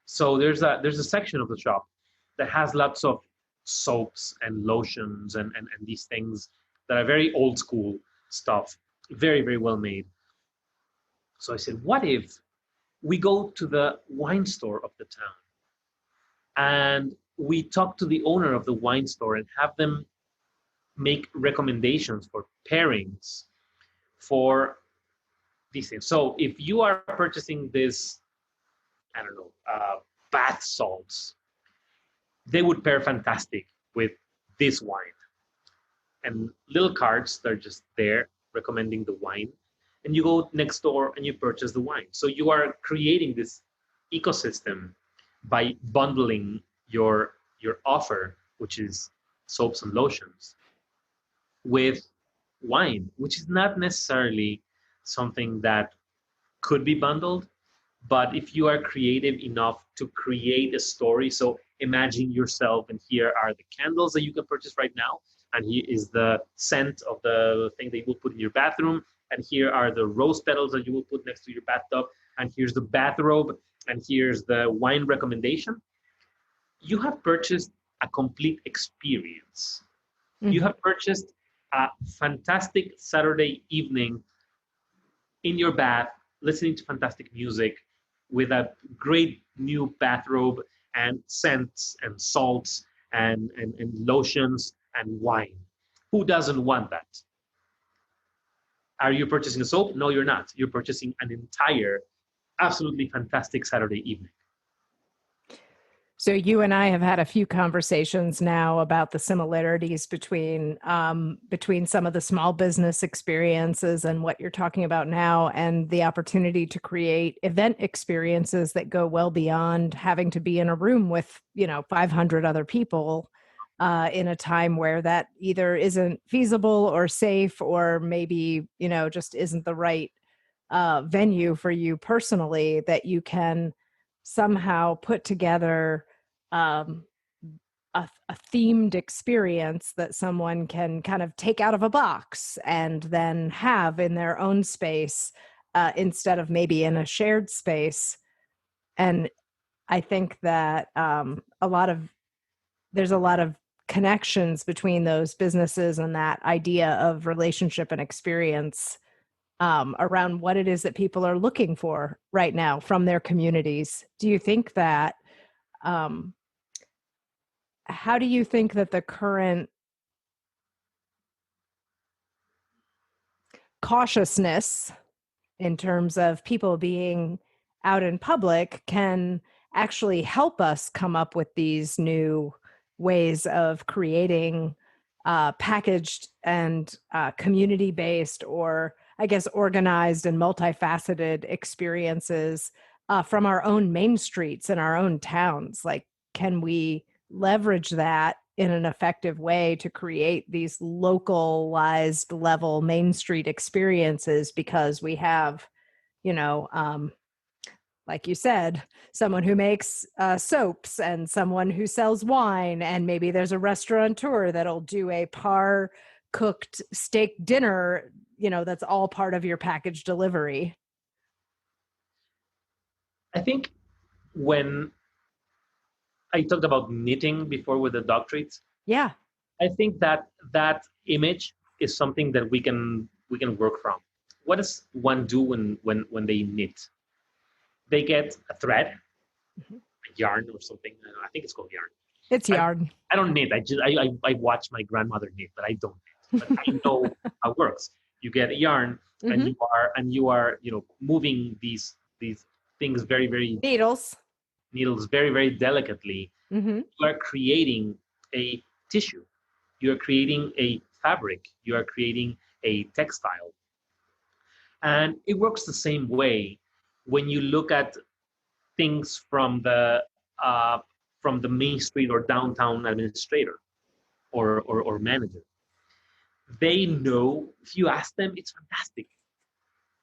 So there's a section of the shop that has lots of soaps and lotions and these things that are very old school stuff, very, very well made. So I said, what if we go to the wine store of the town and we talk to the owner of the wine store and have them make recommendations for pairings for these things. So if you are purchasing this, I don't know, bath salts, they would pair fantastic with this wine. And little cards that are just there recommending the wine. And you go next door and you purchase the wine. So you are creating this ecosystem by bundling your offer, which is soaps and lotions, with wine, which is not necessarily something that could be bundled. But if you are creative enough to create a story, so imagine yourself, and here are the candles that you can purchase right now, and here is the scent of the thing that you will put in your bathroom, and here are the rose petals that you will put next to your bathtub, and here's the bathrobe, and here's the wine recommendation. You have purchased a complete experience. Mm-hmm. You have purchased a fantastic Saturday evening in your bath, listening to fantastic music with a great new bathrobe and scents and salts and lotions and wine. Who doesn't want that? Are you purchasing a soap? No, you're not. You're purchasing an entire, absolutely fantastic Saturday evening. So you and I have had a few conversations now about the similarities between some of the small business experiences and what you're talking about now, and the opportunity to create event experiences that go well beyond having to be in a room with 500 other people in a time where that either isn't feasible or safe, or maybe just isn't the right venue for you personally, that you can somehow put together a themed experience that someone can kind of take out of a box and then have in their own space, instead of maybe in a shared space. And I think that there's a lot of connections between those businesses and that idea of relationship and experience, around what it is that people are looking for right now from their communities. Do you think that, um, how do you think that the current cautiousness in terms of people being out in public can actually help us come up with these new ways of creating packaged and community based, or I guess organized and multifaceted experiences from our own main streets and our own towns? Like, can we leverage that in an effective way to create these localized level main street experiences, because we have, you know, like you said, someone who makes soaps and someone who sells wine, and maybe there's a restaurateur that'll do a par cooked steak dinner, that's all part of your package delivery. I think when I talked about knitting before with the dog treats, Yeah. I think that image is something that we can work from. What does one do when they knit? They get a thread, Mhm. a yarn or something. I think it's called yarn. It's yarn. I don't knit. I watch my grandmother knit, but I don't knit. But I know how it works. You get a yarn, and you are moving these things very Needles. needles very delicately. Mm-hmm. You are creating a tissue. You are creating a fabric. You are creating a textile, and it works the same way when you look at things from the main street or downtown administrator or manager. They know, if you ask them, it's fantastic.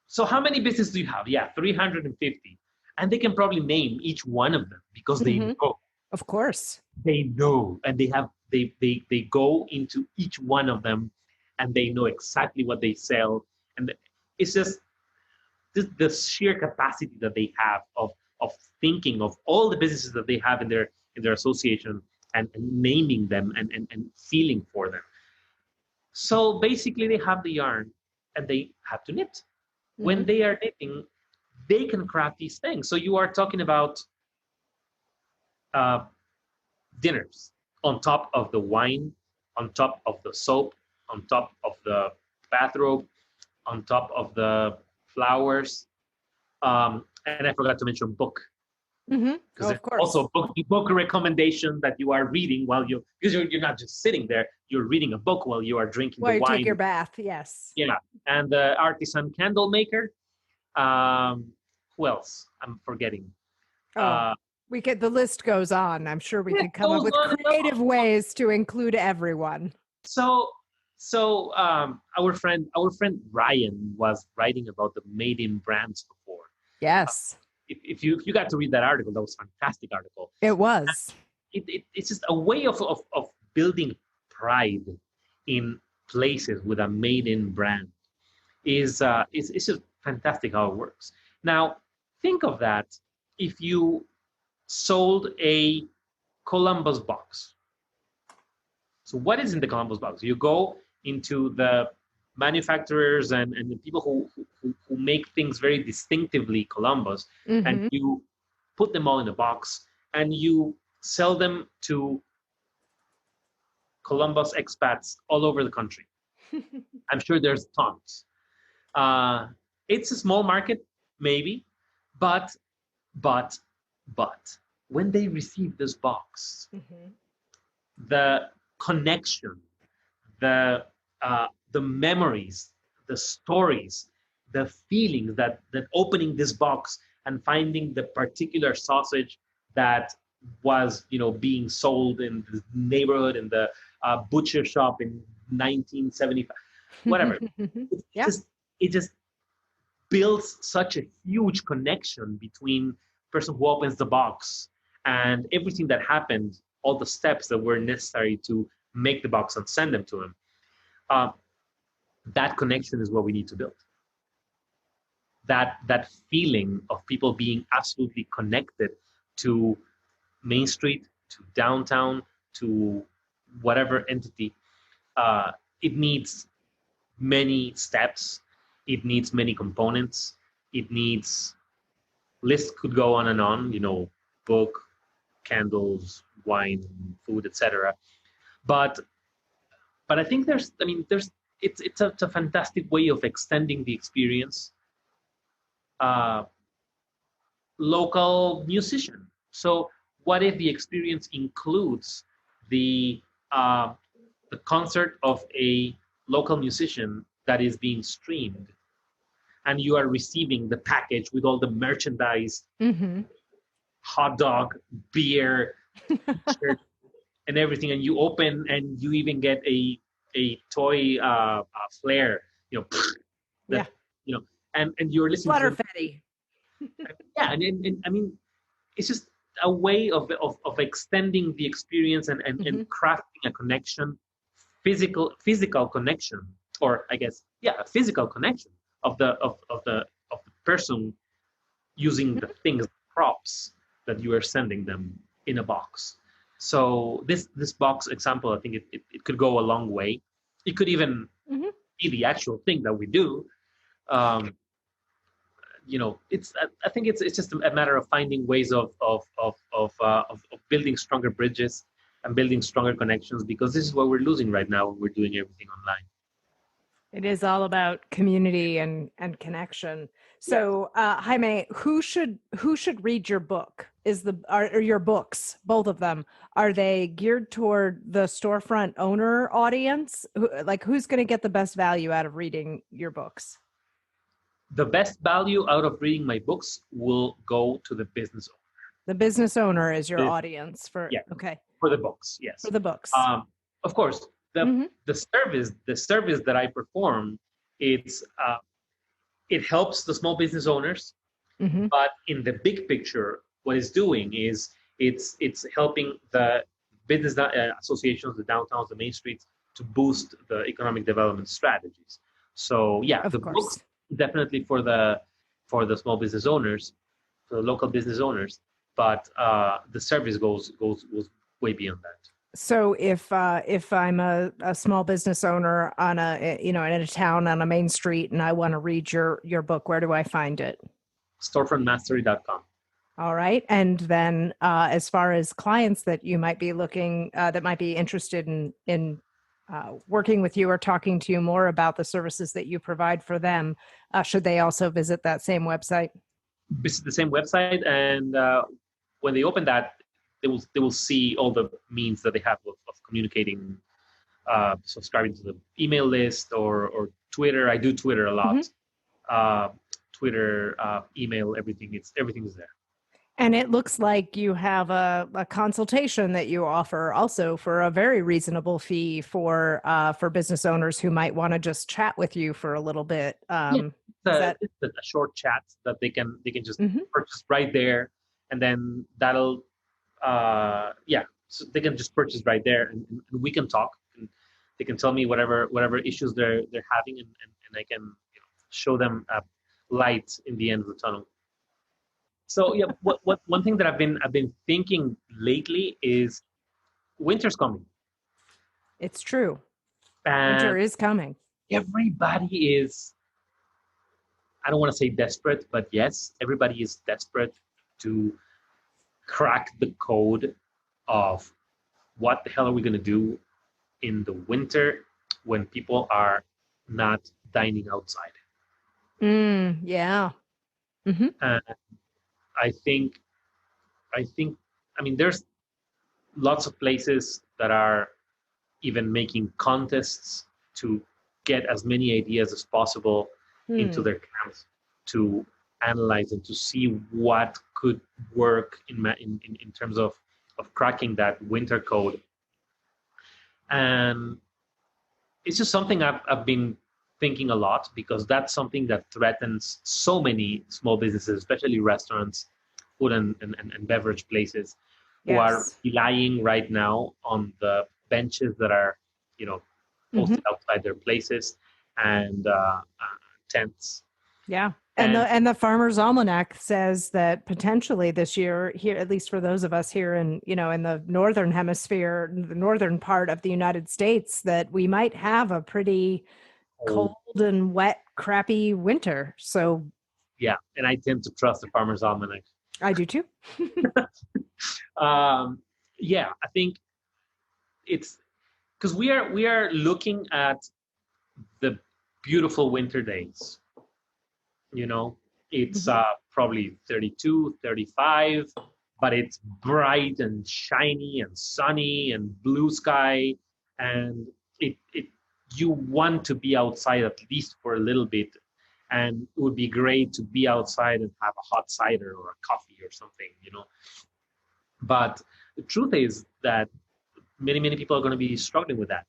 So how many businesses do you have? Yeah, 350. And they can probably name each one of them because they know. Of course. They know, and they go into each one of them, and they know exactly what they sell. And it's just the sheer capacity that they have of thinking of all the businesses that they have in their association, and naming them and feeling for them. So basically they have the yarn and they have to knit. When they are knitting, they can craft these things. So you are talking about dinners on top of the wine, on top of the soap, on top of the bathrobe, on top of the flowers. And I forgot to mention book. Because of course. Also book recommendation that you are reading because you're not just sitting there, you're reading a book while you are drinking while the you wine. take your bath. Yes. Yeah. And the artisan candle maker. Who else? I'm forgetting. The list goes on. I'm sure we could come up with creative ways to include everyone. So our friend Ryan was writing about the Maiden Brands before. Yes. If you got to read that article, that was a fantastic article. It was. It's just a way of building pride in places with a Maiden brand. It's just fantastic how it works. Now, think of that if you sold a Columbus box. So what is in the Columbus box? You go into the manufacturers and the people who make things very distinctively Columbus, and you put them all in a box and you sell them to Columbus expats all over the country. I'm sure there's tons. It's a small market, maybe, but when they receive this box, the connection, the memories, the stories, the feelings that opening this box and finding the particular sausage that was being sold in the neighborhood in the butcher shop in 1975, whatever. It just builds such a huge connection between the person who opens the box and everything that happened all the steps that were necessary to make the box and send them to him. That connection is what we need to build. That feeling of people being absolutely connected to Main Street, to downtown, to whatever entity. It needs many steps. It needs many components. It needs, list could go on and on, book, candles, wine, food, etc. But I think it's a fantastic way of extending the experience. Local musician. So what if the experience includes the concert of a local musician that is being streamed, and you are receiving the package with all the merchandise, hot dog, beer, shirt, and everything, and you open and you even get a toy flare, and you're listening Flutter to Fetty. yeah, and I mean, it's just a way of extending the experience and crafting a connection, physical connection, or I guess a physical connection of the person using the things, props that you are sending them in a box. So this box example, I think it could go a long way. It could even be the actual thing that we do. I think it's just a matter of finding ways of building stronger bridges and building stronger connections, because this is what we're losing right now when we're doing everything online. It is all about community and connection. So, Jaime, who should read your book? Are your books, both of them, are they geared toward the storefront owner audience? Who's going to get the best value out of reading your books? The best value out of reading my books will go to the business owner. The business owner is your audience for for the books, yes. For the books. Of course, the service that I perform, it helps the small business owners, but in the big picture, what it's doing is it's helping the business associations, the downtowns, the main streets, to boost the economic development strategies. So the books definitely for the small business owners, for the local business owners, but the service goes way beyond that. So if I'm a small business owner on in a town on a main street and I want to read your book, where do I find it? Storefrontmastery.com. All right. And then as far as clients that you might be looking, that might be interested in working with you or talking to you more about the services that you provide for them, should they also visit that same website? Visit the same website, and when they open that, they will see all the means that they have of communicating, subscribing to the email list or Twitter. I do Twitter a lot. Twitter, email, everything is there. And it looks like you have a consultation that you offer also for a very reasonable fee for business owners who might want to just chat with you for a little bit. It's a short chat that they can just purchase right there, and then that'll so they can just purchase right there, and we can talk. And they can tell me whatever issues they're having, and I can show them a light in the end of the tunnel. So what one thing that I've been thinking lately is winter's coming. It's true. And winter is coming. Everybody is, I don't want to say desperate, but yes, everybody is desperate to crack the code of what the hell are we going to do in the winter when people are not dining outside. Yeah. And I think, there's lots of places that are even making contests to get as many ideas as possible into their camps to analyze and to see what could work in terms of cracking that winter code. And it's just something I've been thinking a lot, because that's something that threatens so many small businesses, especially restaurants, food and beverage places. who are Yes. relying right now on the benches that are, posted outside their places and tents. Yeah. And And the Farmer's Almanac says that potentially this year here, at least for those of us here in, in the northern hemisphere, the northern part of the United States, that we might have a pretty cold and wet, crappy winter. So yeah, and I tend to trust the Farmer's Almanac. I do too. Yeah, I think it's because we are looking at the beautiful winter days. It's probably 32, 35, but it's bright and shiny and sunny and blue sky, and it you want to be outside at least for a little bit, and it would be great to be outside and have a hot cider or a coffee or something. But the truth is that many people are going to be struggling with that,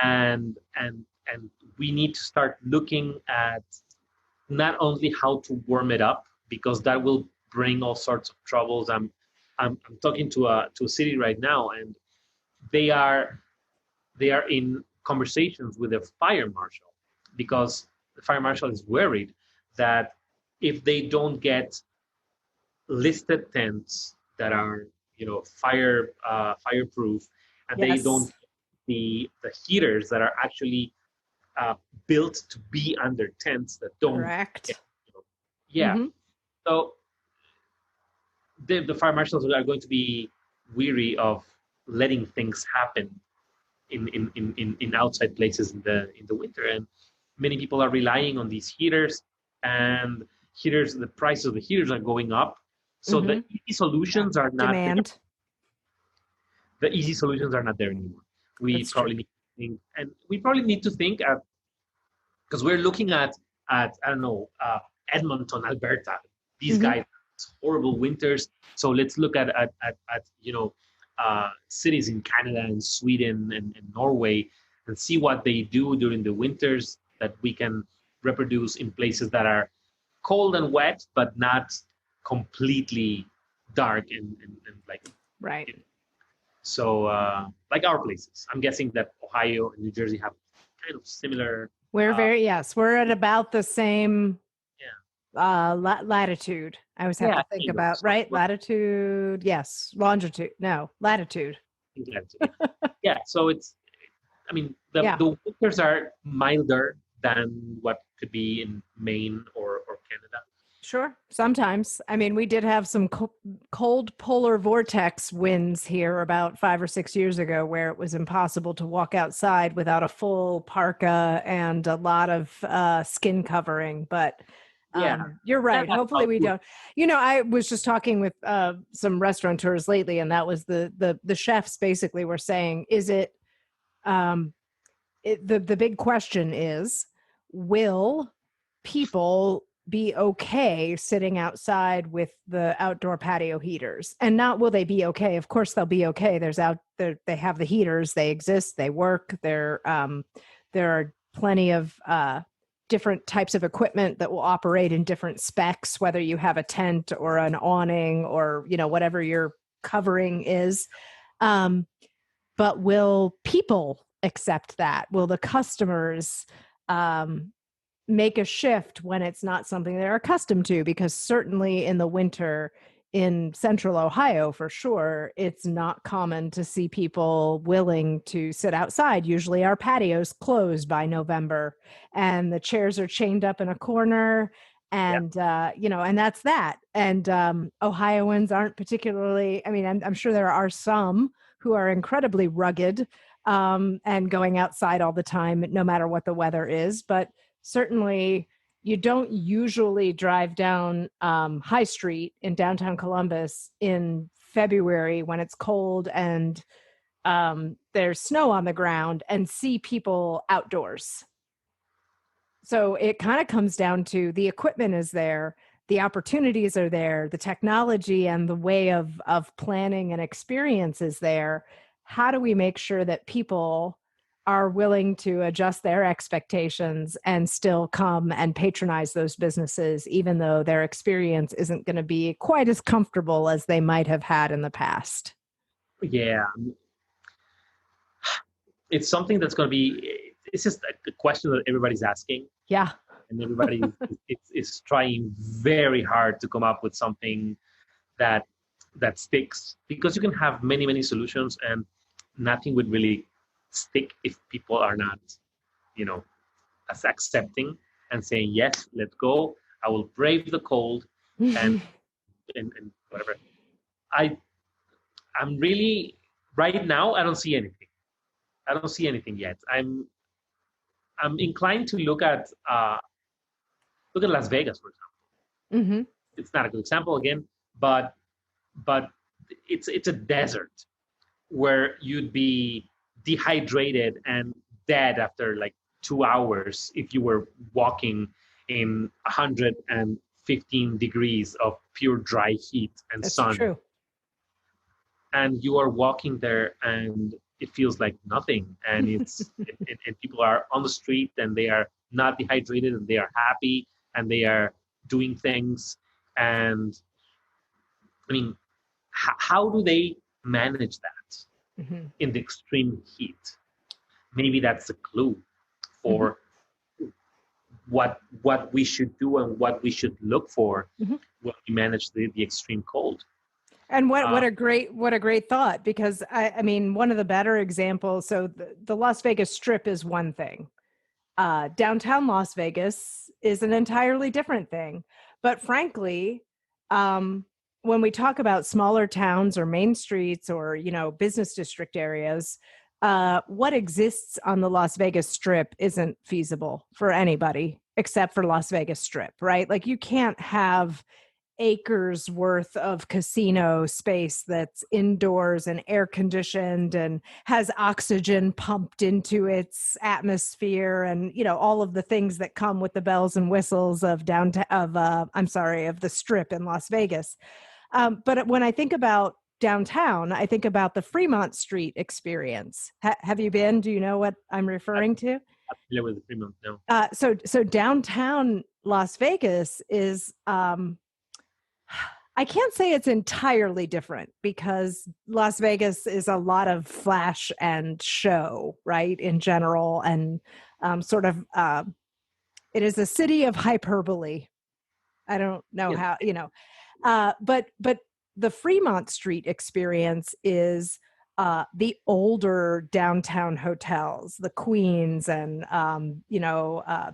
and we need to start looking at not only how to warm it up, because that will bring all sorts of troubles. I'm talking to a city right now, and they are in conversations with the fire marshal, because the fire marshal is worried that if they don't get listed tents that are fireproof, and they don't Yes. the heaters that are actually built to be under tents that don't get, Correct. yeah. So the fire marshals are going to be weary of letting things happen in outside places in the winter, and many people are relying on these heaters, and the prices of the heaters are going up. So the easy solutions are not Demand. there. The easy solutions are not there anymore. We That's true. probably need to think, and we probably need to think at, because we're looking at I don't know, Edmonton, Alberta. These guys, horrible winters. So let's look at cities in Canada and Sweden and Norway, and see what they do during the winters that we can reproduce in places that are cold and wet, but not completely dark and like, right. So like our places. I'm guessing that Ohio and New Jersey have kind of similar. We're we're at about the same latitude. I always have to think about, So right? Latitude, yes. Longitude, no, latitude. Yeah, so it's, I mean, the winters are milder than what could be in Maine or Canada. Sure. Sometimes. I mean, we did have some cold polar vortex winds here about 5 or 6 years ago, where it was impossible to walk outside without a full parka and a lot of skin covering. But you're right. Hopefully we don't. I was just talking with some restaurateurs lately, and that was the chefs basically were saying, is it, the big question is, will people be okay sitting outside with the outdoor patio heaters? And not will they be okay? Of course they'll be okay. They have the heaters, they exist, they work. There are plenty of different types of equipment that will operate in different specs, whether you have a tent or an awning or, whatever your covering is. But will people accept that? Will the customers make a shift when it's not something they're accustomed to? Because certainly in the winter in central Ohio, for sure, it's not common to see people willing to sit outside. Usually our patio's closed by November and the chairs are chained up in a corner, and and that's that. And Ohioans aren't particularly, I mean, I'm sure there are some who are incredibly rugged and going outside all the time, no matter what the weather is. But certainly you don't usually drive down High Street in downtown Columbus in February when it's cold and there's snow on the ground and see people outdoors. So it kind of comes down to the equipment is there, the opportunities are there, the technology and the way of planning and experience is there. How do we make sure that people are willing to adjust their expectations and still come and patronize those businesses, even though their experience isn't going to be quite as comfortable as they might have had in the past. Yeah, it's something that's going to be, it's just a question that everybody's asking. Yeah. And everybody is trying very hard to come up with something that sticks, because you can have many solutions and nothing would really stick if people are not, as accepting and saying, yes, let's go. I will brave the cold and whatever. I'm really, right now, I don't see anything. I don't see anything yet. I'm inclined to look at Las Vegas, for example. Mm-hmm. It's not a good example again, but it's a desert where you'd be dehydrated and dead after like 2 hours if you were walking in 115 degrees of pure dry heat and That's sun. True. And you are walking there and it feels like nothing. And it's and people are on the street and they are not dehydrated and they are happy and they are doing things. And I mean, how do they manage that in the extreme heat? Maybe that's a clue for what we should do and what we should look for when we manage the extreme cold. And what a great thought, because I mean, one of the better examples. So the Las Vegas Strip is one thing. Downtown Las Vegas is an entirely different thing. But frankly, when we talk about smaller towns or main streets or, business district areas, what exists on the Las Vegas Strip isn't feasible for anybody except for Las Vegas Strip, right? Like, you can't have acres worth of casino space that's indoors and air conditioned and has oxygen pumped into its atmosphere and all of the things that come with the bells and whistles of the Strip in Las Vegas. But when I think about downtown, I think about the Fremont Street experience. Have you been? Do you know what I'm referring to? I'm familiar with the Fremont now. So downtown Las Vegas is I can't say it's entirely different, because Las Vegas is a lot of flash and show, right, in general, and it is a city of hyperbole. I don't know how, but the Fremont Street experience is the older downtown hotels, the Queens and,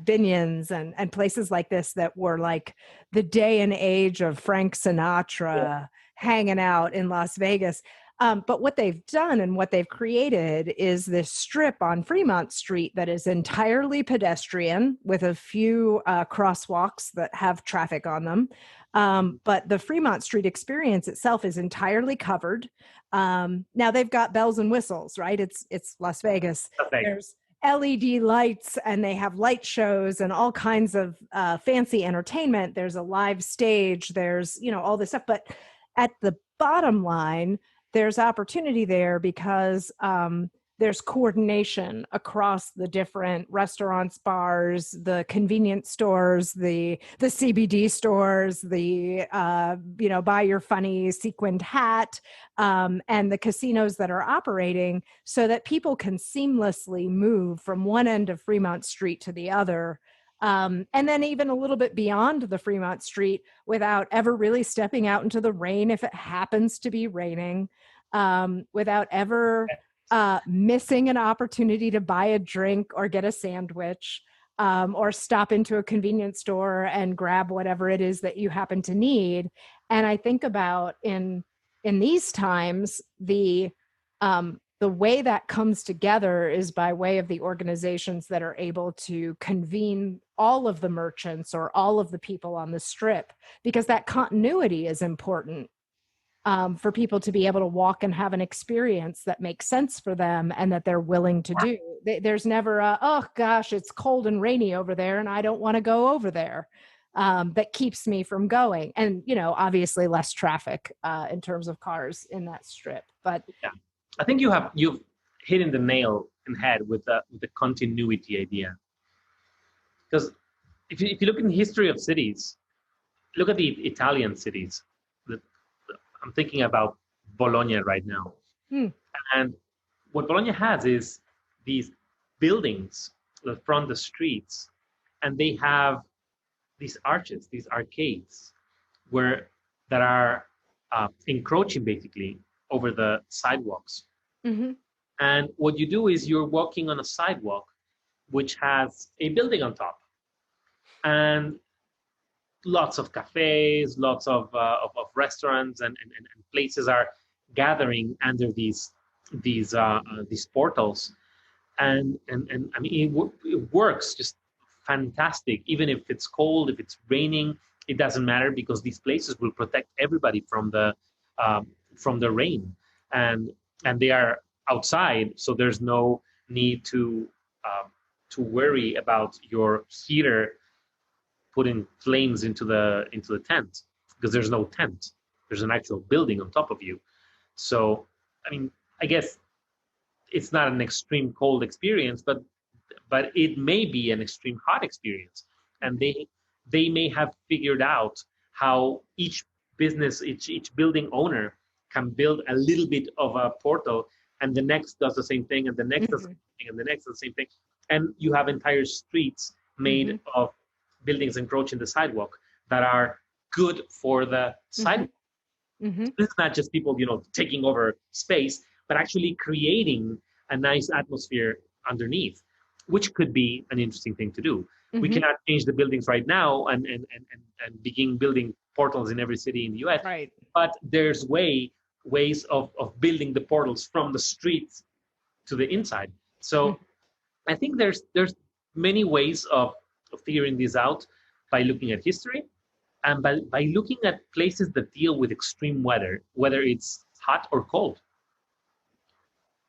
Binions and places like this that were like the day and age of Frank Sinatra hanging out in Las Vegas. But what they've done and what they've created is this strip on Fremont Street that is entirely pedestrian with a few crosswalks that have traffic on them. But the Fremont Street experience itself is entirely covered. Now they've got bells and whistles, right? It's Las Vegas. Okay. There's LED lights and they have light shows and all kinds of fancy entertainment. There's a live stage. There's, all this stuff. But at the bottom line, there's opportunity there because there's coordination across the different restaurants, bars, the convenience stores, the CBD stores, the buy your funny sequined hat, and the casinos that are operating, so that people can seamlessly move from one end of Fremont Street to the other. And then even a little bit beyond the Fremont Street without ever really stepping out into the rain if it happens to be raining, without ever missing an opportunity to buy a drink or get a sandwich, or stop into a convenience store and grab whatever it is that you happen to need. And I think about in these times, the way that comes together is by way of the organizations that are able to convene all of the merchants or all of the people on the strip, because that continuity is important for people to be able to walk and have an experience that makes sense for them and that they're willing to do. There's never oh gosh, it's cold and rainy over there and I don't want to go over there. That keeps me from going. And, obviously less traffic in terms of cars in that strip. But yeah. I think you've hit in the nail head with the continuity idea. Because if you look in the history of cities, look at the Italian cities. I'm thinking about Bologna right now. And what Bologna has is these buildings that front the streets, and they have these arches, these arcades, that are encroaching basically over the sidewalks. And what you do is you're walking on a sidewalk which has a building on top, and lots of cafes, lots of restaurants and places are gathering under these portals, and I mean it works just fantastic. Even if it's cold, if it's raining, it doesn't matter, because these places will protect everybody from the rain, and they are outside, so there's no need to worry about your heater putting flames into the tent, because there's no tent. There's an actual building on top of you. So, I mean, I guess it's not an extreme cold experience, but it may be an extreme hot experience. And they may have figured out how each business, each building owner can build a little bit of a portal, and the next does the same thing, and the next does the same thing, and the next does the same thing. And you have entire streets made of buildings encroaching the sidewalk that are good for the sidewalk. This is not just people, taking over space, but actually creating a nice atmosphere underneath, which could be an interesting thing to do. We cannot change the buildings right now and begin building portals in every city in the US. Right. But there's ways of building the portals from the streets to the inside. So I think there's many ways of figuring this out by looking at history and by looking at places that deal with extreme weather, whether it's hot or cold.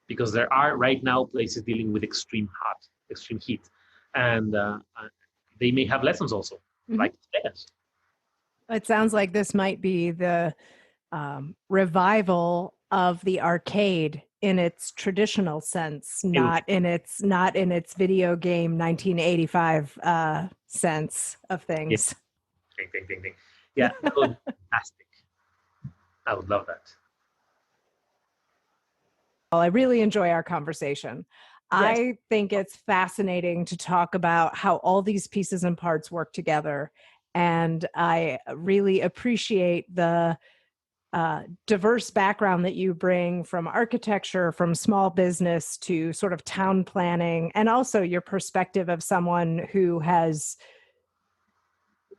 Because there are right now places dealing with extreme heat. And they may have lessons also, like Vegas. It sounds like this might be the revival of the arcade in its traditional sense, not in its video game 1985 sense of things. Yeah. Ding. Yeah, that would be fantastic. I would love that. Well, I really enjoy our conversation. Yes. I think it's fascinating to talk about how all these pieces and parts work together. And I really appreciate the diverse background that you bring, from architecture, from small business to sort of town planning, and also your perspective of someone who has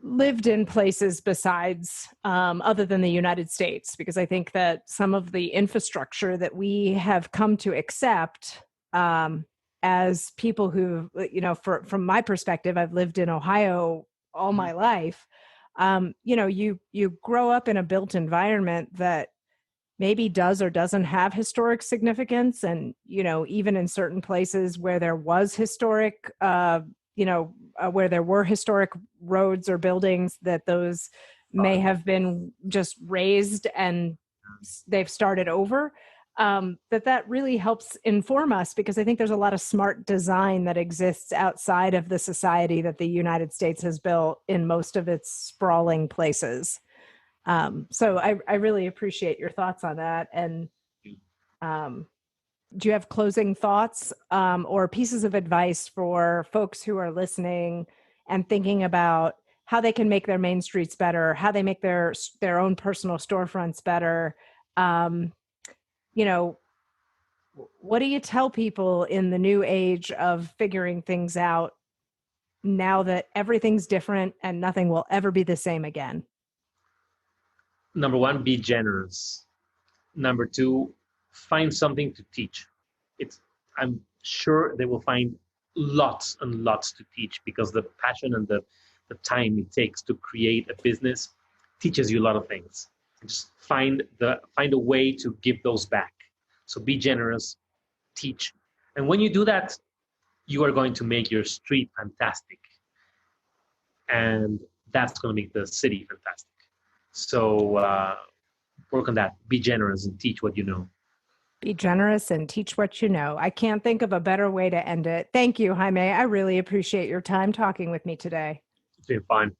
lived in places besides other than the United States, because I think that some of the infrastructure that we have come to accept as people who, from my perspective, I've lived in Ohio all my life. You grow up in a built environment that maybe does or doesn't have historic significance. And, even in certain places where there was historic, where there were historic roads or buildings, that those may have been just razed and they've started over. That really helps inform us, because I think there's a lot of smart design that exists outside of the society that the United States has built in most of its sprawling places. So I really appreciate your thoughts on that. And do you have closing thoughts or pieces of advice for folks who are listening and thinking about how they can make their main streets better, how they make their own personal storefronts better? What do you tell people in the new age of figuring things out now that everything's different and nothing will ever be the same again? Number one, be generous. Number two, find something to teach. I'm sure they will find lots and lots to teach, because the passion and the time it takes to create a business teaches you a lot of things. Just find a way to give those back. So be generous, teach. And when you do that, you are going to make your street fantastic. And that's going to make the city fantastic. So work on that. Be generous and teach what you know. Be generous and teach what you know. I can't think of a better way to end it. Thank you, Jaime. I really appreciate your time talking with me today. It's been fun.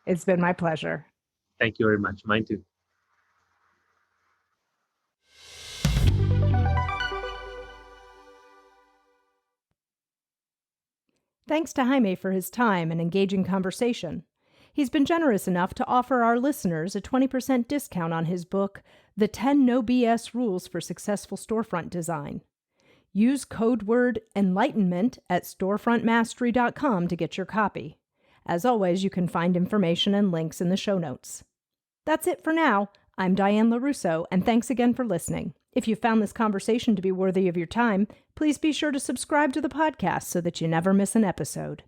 It's been my pleasure. Thank you very much. Mine too. Thanks to Jaime for his time and engaging conversation. He's been generous enough to offer our listeners a 20% discount on his book, The 10 No BS Rules for Successful Storefront Design. Use code word Enlightenment at storefrontmastery.com to get your copy. As always, you can find information and links in the show notes. That's it for now. I'm Diane LaRusso, and thanks again for listening. If you found this conversation to be worthy of your time, please be sure to subscribe to the podcast so that you never miss an episode.